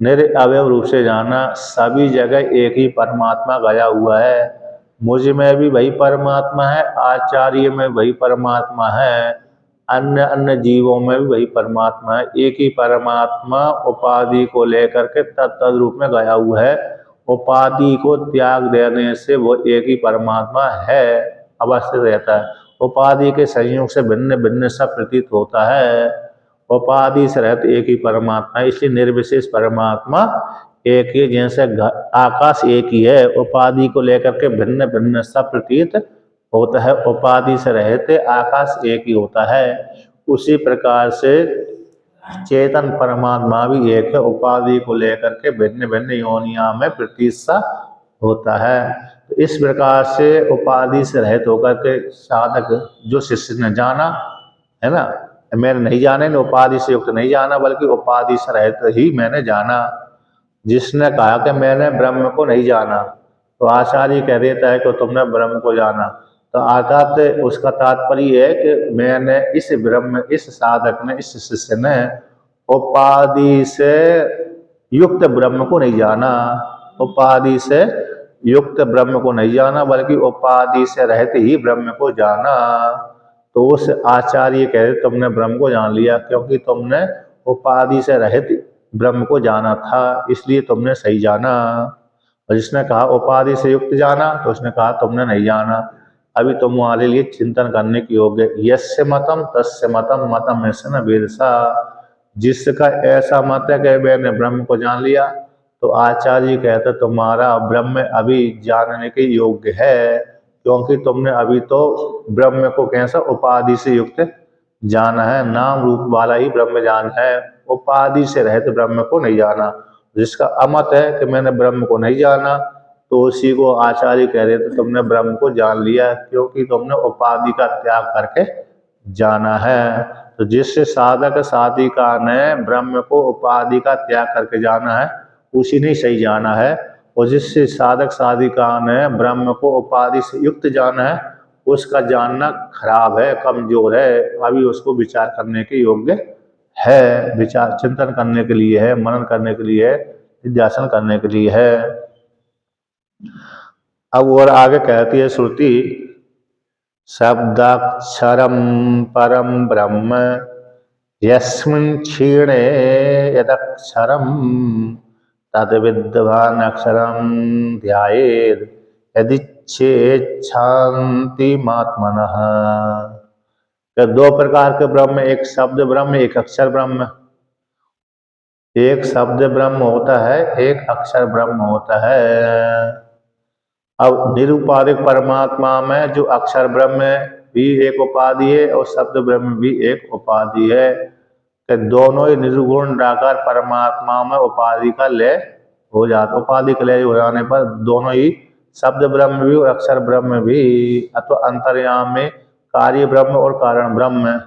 निरअवयव रूप से जाना। सभी जगह एक ही परमात्मा गया हुआ है, मुझ में भी वही परमात्मा है, आचार्य में वही परमात्मा है, अन्य अन्य जीवों में भी वही परमात्मा है। एक ही परमात्मा उपाधि को लेकर के तत्त रूप में गया हुआ है। उपाधि को त्याग देने से वो एक ही परमात्मा है, अवस्थित रहता है। उपाधि के संयोग से भिन्न भिन्न सब प्रतीत होता है, उपाधि से रहते एक ही परमात्मा है। इसलिए निर्विशेष परमात्मा एक ही, जैसे आकाश एक ही है, उपाधि को लेकर के भिन्न भिन्न सब प्रतीत होता है, उपाधि से रहते आकाश एक ही होता है। उसी प्रकार से चेतन परमात्मा भी एक है, उपाधि को लेकर के भिन्न भिन्न योनिया में प्रतीत सा होता है। तो इस प्रकार से उपाधि से रहित होकर के साधक जो शिष्य ने जाना है ना, मैंने नहीं जाने, उपाधि से युक्त नहीं जाना, बल्कि उपाधि से रहित ही मैंने जाना। जिसने कहा कि मैंने ब्रह्म को नहीं जाना, तो आचार्य कह देता है कि तुमने ब्रह्म को जाना। तो अर्थात उसका तात्पर्य है कि मैंने इस ब्रह्म, इस साधक ने, इस शिष्य ने उपाधि से युक्त ब्रह्म को नहीं जाना, उपाधि से युक्त ब्रह्म को नहीं जाना, बल्कि उपाधि से रहित ही ब्रह्म को जाना। तो उस आचार्य कह रहे तुमने ब्रह्म को जान लिया, क्योंकि तुमने उपाधि से रहित ब्रह्म को जाना था, इसलिए तुमने सही जाना। और जिसने कहा उपाधि से युक्त जाना, तो उसने कहा तुमने नहीं जाना, अभी तुम्हारे लिए चिंतन करने की योग्य। यस्य मतम तस्य मतम मतम यस्य न वेदसा। जिसका ऐसा मत है कि मैंने ब्रह्म को जान लिया, तो आचार्य कहते तुम्हारा ब्रह्म अभी जानने के योग्य है, क्योंकि तुमने अभी तो ब्रह्म को कैसा उपाधि से युक्त जाना है, नाम रूप वाला ही ब्रह्म जान है, उपाधि से रहित ब्रह्म को नहीं जाना। जिसका अमत है कि मैंने ब्रह्म को नहीं जाना, तो उसी को आचार्य कह रहे थे तुमने ब्रह्म को जान लिया, क्योंकि तुमने उपाधि का त्याग करके जाना है। तो जिससे साधक साधिका ने ब्रह्म को उपाधि का त्याग करके जाना है, उसी ने सही जाना है। और जिससे साधक साधिका ने ब्रह्म को उपाधि से युक्त जाना है, उसका जानना खराब है, कमजोर है, अभी उसको विचार करने के योग्य है, विचार चिंतन करने के लिए है, मनन करने के लिए है, निध्यासन करने के लिए है। अब और आगे कहती है श्रुति शब्दाक्षरम परम ब्रह्म यस्मिन् क्षीणे यदक्षरम तद्विद्वान् अक्षरम ध्यायेत् यदिच्छेच्छान्तिमात्मनः। तो दो प्रकार के ब्रह्म, एक शब्द ब्रह्म, एक अक्षर ब्रह्म। एक शब्द ब्रह्म होता है, एक अक्षर ब्रह्म होता है। अब निरुपाधिक परमात्मा में जो अक्षर ब्रह्म भी एक उपाधि है और शब्द ब्रह्म भी एक उपाधि है, कि दोनों ही निर्गुण निराकार परमात्मा में उपाधि का लय हो जाता। उपाधि का लय हो जाने पर दोनों ही शब्द ब्रह्म भी और अक्षर ब्रह्म भी अथवा अंतर्याम में कार्य ब्रह्म और कारण ब्रह्म,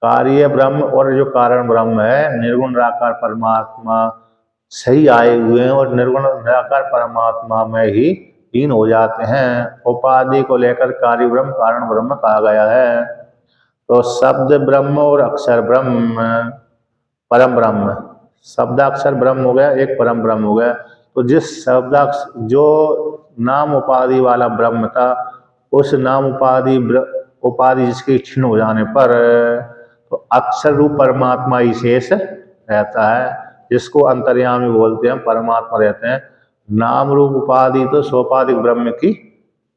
कार्य ब्रह्म और जो कारण ब्रह्म है निर्गुण निराकार परमात्मा सही आए हुए हैं और निर्गुण निराकार परमात्मा में ही लीन हो जाते हैं। उपाधि को लेकर कार्य ब्रह्म कारण ब्रह्म कहा गया है। तो शब्द ब्रह्म और अक्षर ब्रह्म परम ब्रह्म, शब्दाक्षर ब्रह्म हो गया, एक परम ब्रह्म हो गया। तो जिस शब्दाक्षर जो नाम उपाधि वाला ब्रह्म था, उस नाम उपाधि जिसकी क्षीण हो जाने पर तो अक्षर रूप परमात्मा ही शेष रहता है, जिसको अंतर्यामी बोलते हैं, परमात्मा रहते हैं। नाम रूप उपाधि तो सोपाधिक ब्रह्म की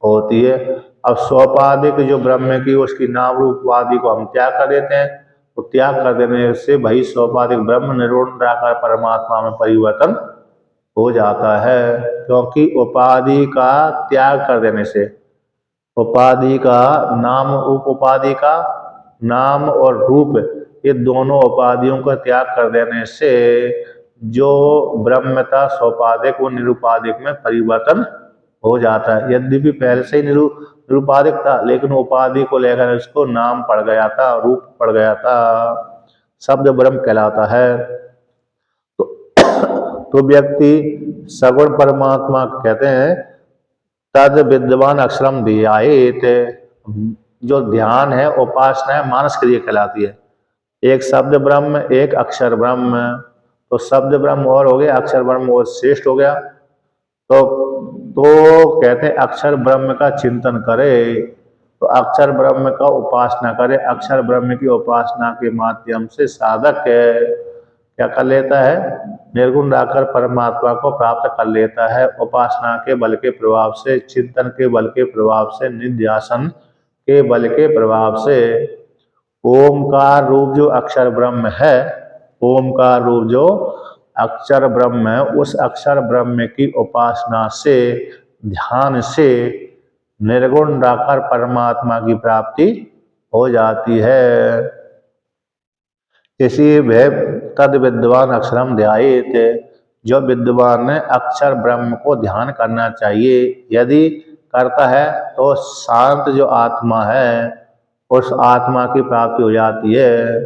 होती है। अब सोपाधिक जो ब्रह्म की उसकी नाम रूप उपाधि को हम त्याग कर देते हैं, तो त्याग कर देने से भाई सोपाधिक ब्रह्म निर्गुण निराकार परमात्मा में परिवर्तन हो जाता है। क्योंकि उपाधि का त्याग कर देने से, उपाधि का नाम रूप उपाधि का नाम और रूप ये दोनों उपाधियों का त्याग कर देने से जो ब्रह्म था सोपाधिक वो निरुपाधिक में परिवर्तन हो जाता है। यद्यपि पहले से ही निरुपाधिक था, लेकिन उपाधि को लेकर इसको नाम पड़ गया था, रूप पड़ गया था, शब्द ब्रह्म कहलाता है। तो व्यक्ति सगुण परमात्मा कहते हैं तद विद्वान अक्षरम ध्यायेत्। जो ध्यान है उपासना है मानस क्रिया कहलाती है। एक शब्द ब्रह्म एक अक्षर ब्रह्म, तो शब्द ब्रह्म और हो गया, अक्षर ब्रह्म और श्रेष्ठ हो गया। तो कहते हैं अक्षर ब्रह्म का चिंतन करे, तो अक्षर ब्रह्म का उपासना करे। अक्षर ब्रह्म की उपासना के माध्यम से साधक क्या कर लेता है, निर्गुण निराकार परमात्मा को प्राप्त कर लेता है। उपासना के बल के प्रभाव से, चिंतन के बल के प्रभाव से, निध्यासन के बल के प्रभाव से ओमकार रूप जो अक्षर ब्रह्म है, ओमकार रूप जो अक्षर ब्रह्म है, उस अक्षर ब्रह्म की उपासना से, ध्यान से निर्गुण निराकार परमात्मा की प्राप्ति हो जाती है। इसी वह तद विद्वान अक्षरम ध्यायेत्। जो विद्वान ने अक्षर ब्रह्म को ध्यान करना चाहिए, यदि करता है तो शांत जो आत्मा है उस आत्मा की प्राप्ति हो जाती है,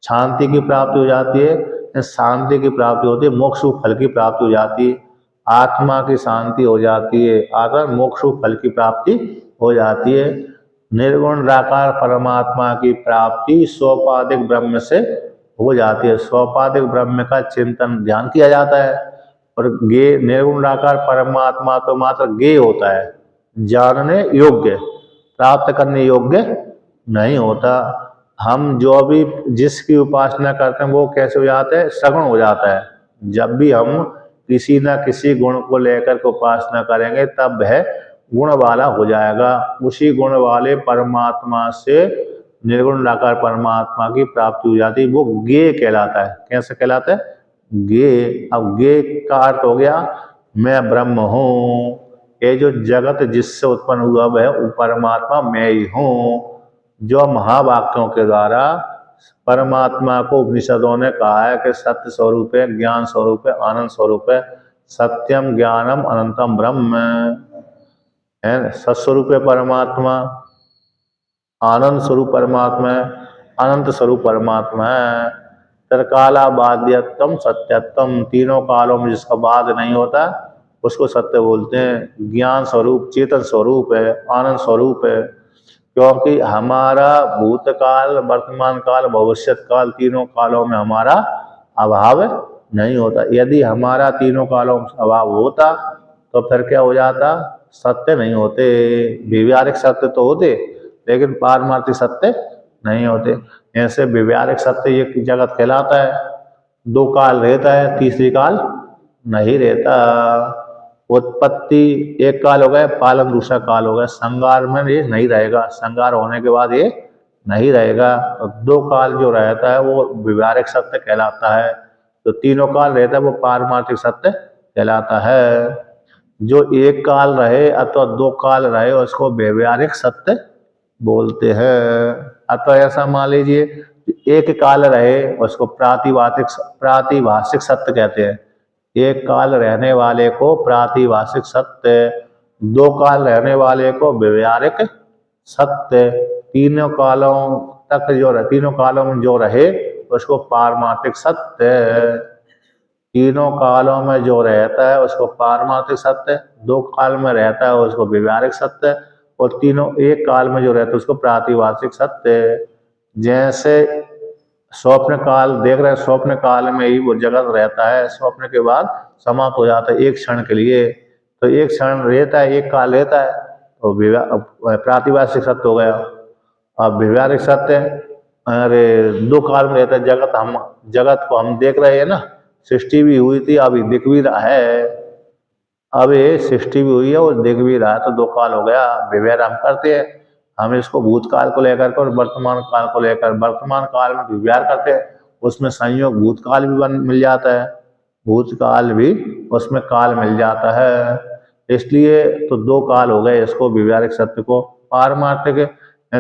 शांति की प्राप्ति हो जाती है, शांति की प्राप्ति होती है, मोक्ष फल की प्राप्ति हो जाती है। आत्मा की शांति हो जाती है, आत्मा मोक्ष फल की प्राप्ति हो जाती है। निर्गुण निराकार परमात्मा की प्राप्ति सोपाधिक ब्रह्म से हो जाती है। सोपाधिक ब्रह्म का चिंतन ध्यान किया जाता है, और गे निर्गुण निराकार परमात्मा तो मात्र गे होता है, जानने योग्य, प्राप्त करने योग्य नहीं होता। हम जो भी जिसकी उपासना करते हैं वो कैसे हो जाता है, सगुण हो जाता है। जब भी हम किसी न किसी गुण को लेकर के उपासना करेंगे तब वह गुण वाला हो जाएगा। उसी गुण वाले परमात्मा से निर्गुण निराकार परमात्मा की प्राप्ति हो जाती है, वो गे कहलाता है। कैसे कहलाता है, गे। अब गे का अर्थ हो गया मैं ब्रह्म हूँ, ये जो जगत जिससे उत्पन्न हुआ वह परमात्मा मैं ही हूँ। जो महावाक्यों के द्वारा परमात्मा को उपनिषदों ने कहा है कि सत्य स्वरूप है, ज्ञान स्वरूप है, आनंद स्वरूप है, सत्यम ज्ञानम अनंतम ब्रह्म है। सत्स्वरूप है परमात्मा, आनंद स्वरूप परमात्मा है, अनंत स्वरूप परमात्मा है। त्रिकाला बाध्यत्म सत्यत्म, तीनों कालों में जिसका बाद नहीं होता उसको सत्य बोलते हैं। ज्ञान स्वरूप, चेतन स्वरूप है, आनंद स्वरूप है। क्योंकि हमारा भूतकाल, वर्तमान काल, भविष्यत काल, तीनों कालों में हमारा अभाव नहीं होता। यदि हमारा तीनों कालों में अभाव होता तो फिर क्या हो जाता, सत्य नहीं होते। व्यवहारिक सत्य तो होते, लेकिन पारमार्थिक सत्य नहीं होते। ऐसे व्यवहारिक सत्य ये जगत कहलाता है। दो काल रहता है, तीसरी काल नहीं रहता। उत्पत्ति एक काल हो गया, पालन दूसरा काल हो गया। संगार में ये नहीं रहेगा, संगार होने के बाद ये नहीं रहेगा। तो दो काल जो रहता है वो व्यवहारिक सत्य कहलाता है। तो तीनों काल रहता है वो पारमार्थिक सत्य कहलाता है। जो एक काल रहे अथवा दो काल रहे उसको व्यवहारिक सत्य बोलते हैं। अथवा ऐसा मान लीजिए एक काल रहे उसको प्रातिभाषिक सत्य कहते हैं। एक काल रहने वाले को प्रातिभाषिक सत्य, दो काल रहने वाले को व्यवहारिक सत्य, तीनों कालों तक जो रहे, तीनों कालों में जो रहे उसको पारमार्थिक सत्य। तीनों कालों में जो रहता है उसको पारमार्थिक सत्य, दो काल में रहता है उसको व्यवहारिक सत्य, और तीनों एक काल में जो रहता है उसको प्रातिभाषिक सत्य। जैसे स्वप्न काल देख रहे हैं, स्वप्न काल में ही वो जगत रहता है, स्वप्न के बाद समाप्त हो जाता है एक क्षण के लिए। तो एक क्षण रहता है, एक काल रहता है, तो प्रातिभाषिक सत्य हो गया। अब व्यवहारिक सत्य, अरे दो काल में रहता है जगत। हम जगत को हम देख रहे हैं ना, सृष्टि भी हुई थी, अभी दिख भी रहा है। अब ये सृष्टि भी हुई है और दिख भी रहा है, तो दो काल हो गया। व्यवहार हम करते हैं, हम इसको भूतकाल को लेकर और वर्तमान काल को लेकर। वर्तमान काल में व्यवहार करते हैं, उसमें संयोग भूतकाल भी मिल जाता है, भूतकाल भी उसमें काल मिल जाता है। इसलिए तो दो काल हो गए इसको व्यवहारिक सत्य को। पारमार्थिक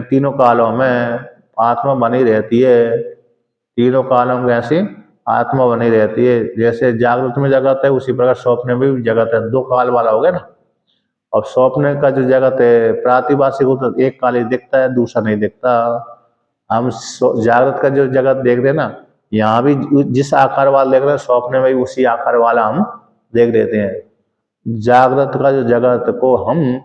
तीनों कालों में आत्मा बनी रहती है, तीनों कालों में ऐसी आत्मा बनी रहती है। जैसे जागृत में जगत है उसी प्रकार स्वप्न में भी जगत है। दो काल वाला हो गया ना। अब स्वप्न का जो जगत है प्रातिभाषिक होता है, एक काल ही दिखता है, दूसरा नहीं दिखता। हम जागृत का जो जगत देख रहे हैं ना, यहाँ भी जिस आकार वाला देख रहे हैं स्वप्न में भी उसी आकार वाला हम देख लेते हैं। जागृत का जो जगत को हम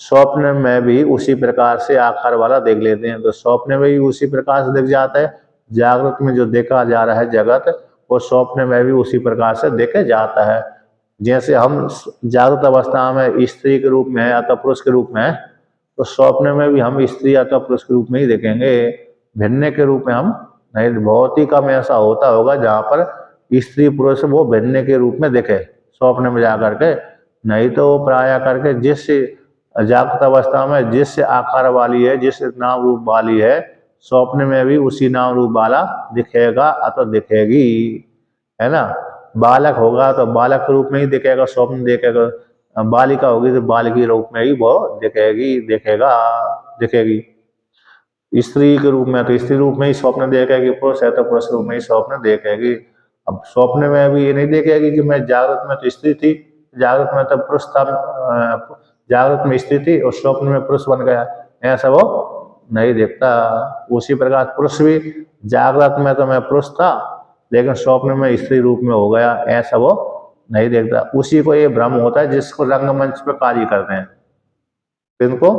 स्वप्न में भी उसी प्रकार से आकार वाला देख लेते हैं, तो स्वप्न में भी उसी प्रकार से दिख जाता है। जागृत में जो देखा जा रहा है जगत वो स्वप्न में भी उसी प्रकार से देखे जाता है। जैसे हम जागृत अवस्था में स्त्री के रूप में अथवा पुरुष के रूप में, तो स्वप्न में भी हम स्त्री अथवा पुरुष के रूप में ही देखेंगे, भिन्न के रूप में हम नहीं। बहुत ही कम ऐसा होता होगा जहाँ पर स्त्री पुरुष वो भिन्न के रूप में देखे स्वप्न में जाकर के, नहीं तो वो प्राय करके जिस जागृत अवस्था में जिस आकार वाली है, जिस नाम रूप वाली है, स्वप्न में भी उसी नाम रूप वाला दिखेगा अथवा दिखेगी, है ना। बालक होगा तो बालक के रूप में ही दिखेगा, स्वप्न देखेगा। बालिका होगी तो बालिकी रूप में ही वो दिखेगी। स्त्री के रूप में तो स्त्री रूप में ही स्वप्न देखेगी, पुरुष है तो पुरुष रूप में ही स्वप्न देखेगी। अब स्वप्न में भी ये नहीं देखेगी कि मैं जागृत में तो स्त्री थी, जागृत में तो पुरुष था, जागृत में स्त्री थी और स्वप्न में पुरुष बन गया, ऐसा वो नहीं देखता। उसी प्रकार पुरुष भी जागृत में तो मैं पुरुष था लेकिन स्वप्न में स्त्री रूप में हो गया, ऐसा वो नहीं देखता। उसी को ये भ्रम होता है जिसको रंगमंच पे कार्य करते हैं। इनको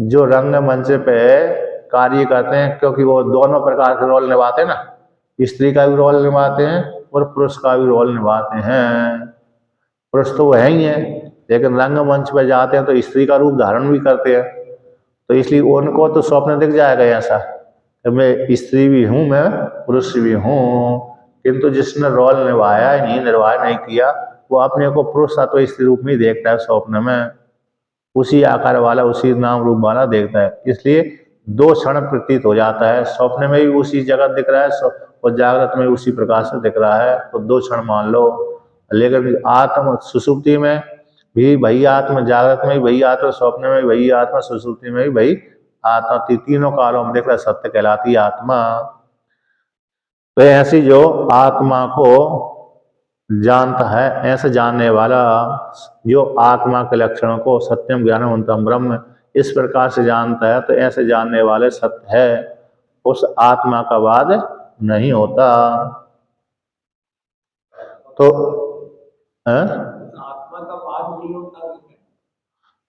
जो रंगमंच पे कार्य करते हैं, क्योंकि वो दोनों प्रकार के रोल निभाते हैं ना, स्त्री का भी रोल निभाते हैं और पुरुष का भी रोल निभाते हैं। पुरुष तो वो है ही है, लेकिन रंगमंच पे जाते हैं तो स्त्री का रूप धारण भी करते हैं, तो इसलिए उनको तो स्वप्न दिख जाएगा ऐसा मैं स्त्री भी हूँ, मैं पुरुष भी हूँ। किंतु जिसने रोल निभाया नहीं, निर्वाह नहीं किया, वो अपने को पुरुष अथवा स्त्री रूप में ही देखता है, स्वप्न में उसी आकार वाला उसी नाम रूप वाला देखता है। इसलिए दो क्षण प्रतीत हो जाता है, स्वप्न में भी उसी जगह दिख रहा है और जागृत में उसी प्रकार से दिख रहा है, तो दो क्षण मान लो। लेकिन आत्म सुसुप्ति में भी वही आत्मा, जागृत में भी वही आत्मा, स्वप्न में भी वही आत्मा, सुसुप्ति में भी वही आत्मा, तीनों कालों में देख रहा सत्य कहलाती आत्मा। तो ऐसी जो आत्मा को जानता है, ऐसे जानने वाला जो आत्मा के लक्षणों को सत्यम ज्ञानवंतम ब्रह्म इस प्रकार से जानता है, तो ऐसे जानने वाले सत्य है, उस आत्मा का बाद नहीं होता। तो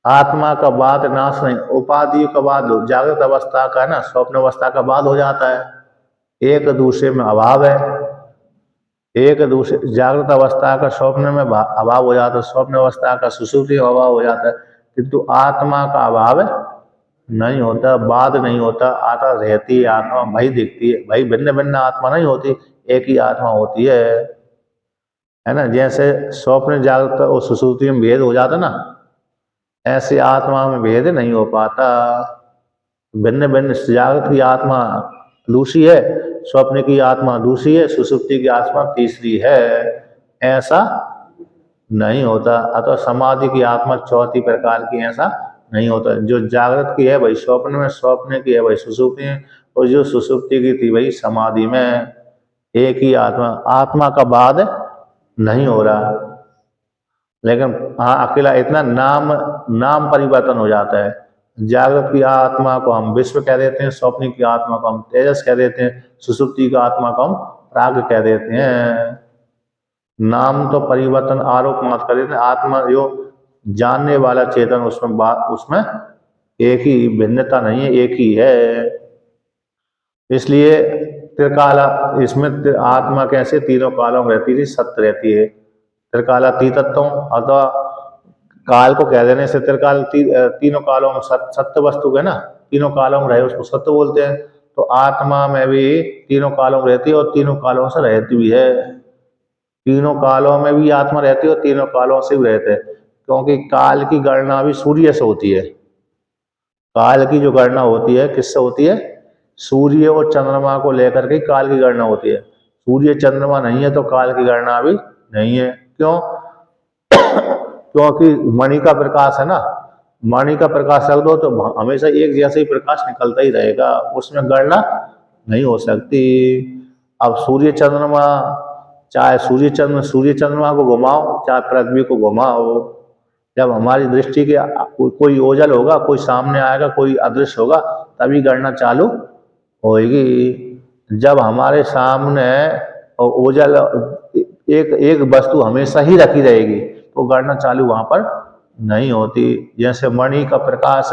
आत्मा का बाद नाश नहीं, उपाधि का बाद जागृत अवस्था का है ना, स्वप्न अवस्था का बाद हो जाता है, एक दूसरे में अभाव है। एक दूसरे जागृत अवस्था का स्वप्न में अभाव हो जाता है, स्वप्न अवस्था का सुषुप्ति में अभाव हो जाता है, किंतु आत्मा का अभाव नहीं होता, बाद नहीं होता, आता रहती है आत्मा, भई दिखती है। भाई भिन्न भिन्न आत्मा नहीं होती, एक ही आत्मा होती है ना। जैसे स्वप्न जागृत और सुषुप्ति में भेद हो जाता ना, ऐसे आत्मा में भेद नहीं हो पाता। भिन्न भिन्न जागृत की आत्मा दूसरी है, स्वप्न की आत्मा दूसरी है, सुषुप्ति की आत्मा तीसरी है, ऐसा नहीं होता। अतः समाधि की आत्मा चौथी प्रकार की, ऐसा नहीं होता। जो जागृत की है वही स्वप्न में, स्वप्न की है वही सुषुप्ति में, और जो सुषुप्ति की थी वही समाधि में। एक ही आत्मा, आत्मा का बाद नहीं हो रहा, लेकिन हाँ अकेला इतना नाम नाम परिवर्तन हो जाता है। जागृत की आत्मा को हम विश्व कह देते हैं, स्वप्न की आत्मा को हम तेजस कह देते हैं, सुषुप्ति की आत्मा को हम प्राग कह देते हैं। नाम तो परिवर्तन आरोप मात्र कर देते हैं। आत्मा जो जानने वाला चेतन, उसमें एक ही भिन्नता नहीं है, एक ही है। इसलिए त्रिकाला, इसमें आत्मा कैसे तीनों कालों में रहती है, सत्य रहती है। त्रिकालातीतत्व अथवा काल को कह देने से त्रिकाल तीनों कालों में सत्य वस्तु है ना, तीनों कालों में रहे उसको सत्य बोलते हैं। तो आत्मा में भी तीनों कालों में रहती है और तीनों कालों से रहती भी है। तीनों कालों में भी आत्मा रहती है और तीनों कालों से भी रहते हैं, क्योंकि काल की गणना भी सूर्य से होती है। काल की जो गणना होती है किससे होती है? सूर्य और चंद्रमा को लेकर के काल की गणना होती है। सूर्य चंद्रमा नहीं है तो काल की गणना भी नहीं है। क्यों? क्योंकि मणि का प्रकाश है ना, मणि का प्रकाश रख दो तो हमेशा एक जैसा ही प्रकाश निकलता ही रहेगा, उसमें गणना नहीं हो सकती। अब सूर्य चंद्रमा, चाहे सूर्य चंद्रमा को घुमाओ, चाहे पृथ्वी को घुमाओ, जब हमारी दृष्टि के कोई ओझल होगा, कोई सामने आएगा, कोई अदृश्य होगा, तभी गणना चालू होगी। जब हमारे सामने ओझल एक एक वस्तु हमेशा ही रखी रहेगी तो गणना चालू वहां पर नहीं होती। जैसे मणि का प्रकाश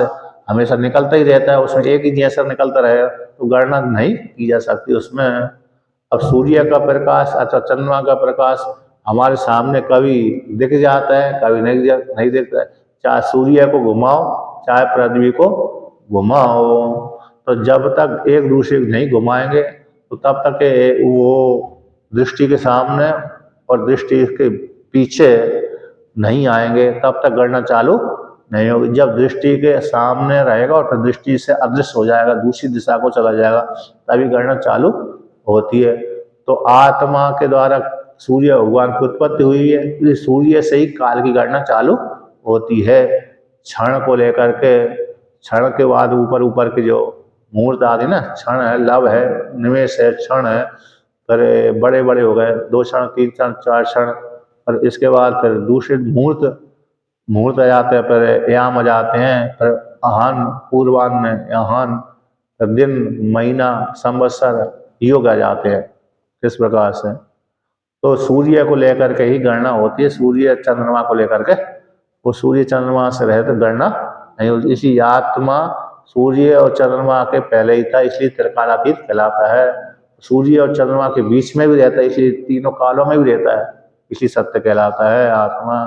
हमेशा निकलता ही रहता है, उसमें एक ही जैसा निकलता रहेगा तो गणना नहीं की जा सकती उसमें। अब सूर्य का प्रकाश अथवा चंद्रमा का प्रकाश हमारे सामने कभी दिख जाता है, कभी नहीं दिखता है। चाहे सूर्य को घुमाओ, चाहे पृथ्वी को घुमाओ, तो जब तक एक दूसरे को नहीं घुमाएंगे तो तब तक वो दृष्टि के सामने और दृष्टि के पीछे नहीं आएंगे, तब तक गणना चालू नहीं होगी। जब दृष्टि के सामने रहेगा और फिर दृष्टि से अदृश्य हो जाएगा, दूसरी दिशा को चला जाएगा, तभी गणना चालू होती है। तो आत्मा के द्वारा सूर्य भगवान की उत्पत्ति हुई है, इसलिए सूर्य से ही काल की गणना चालू होती है। क्षण को लेकर के, क्षण के बाद ऊपर ऊपर के जो मुहूर्त आदि ना, क्षण है, लव है, निमेष है, क्षण है, फिर बड़े बड़े हो गए, 2 क्षण, 3 क्षण, 4 क्षण, और इसके बाद फिर दूसरे मुहूर्त आ जाते हैं, फिर याम आ जाते हैं, फिर आहन, पूर्वान्न, आहन, फिर दिन, महीना, संवत्सर, युग आ जाते हैं। इस प्रकार से तो सूर्य को लेकर के ही गणना होती है, सूर्य चंद्रमा को लेकर के। वो सूर्य चंद्रमा से रहे तो गणना नहीं होती। इसी आत्मा सूर्य और चंद्रमा के पहले ही था, इसलिए त्रिकालातीत कहलाता है। सूर्य और चंद्रमा के बीच में भी रहता है, इसलिए तीनों कालों में भी रहता है, इसलिए सत्य कहलाता है आत्मा।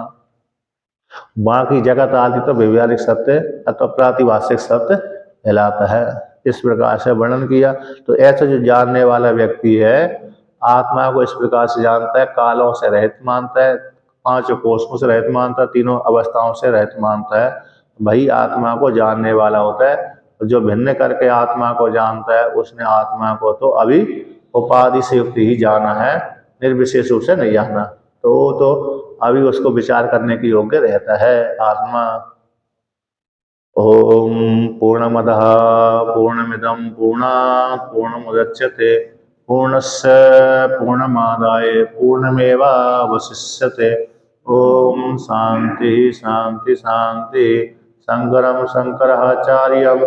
बाकी जगत आदि तो व्यवहारिक सत्य अथवा प्रातिभाषिक सत्य कहलाता है। इस प्रकार से वर्णन किया। तो ऐसा जो जानने वाला व्यक्ति है आत्मा को इस प्रकार से जानता है, कालों से रहित मानता है, 5 कोषों से रहित मानता है, तीनों अवस्थाओं से रहित मानता है, वही आत्मा को जानने वाला होता है। जो भिन्न करके आत्मा को जानता है उसने आत्मा को तो अभी उपाधि से युक्त ही जाना है, निर्विशेष रूप से नहीं जाना। तो अभी उसको विचार करने की योग्य रहता है आत्मा। ओम पूर्णमदः पूर्णमिदं पूर्णात् पूर्णमुदच्यते पूर्णस्य पूर्णमादाय पूर्णमेवावशिष्यते। ओम शांति शांति शांति। शंकरं शंकराचार्यं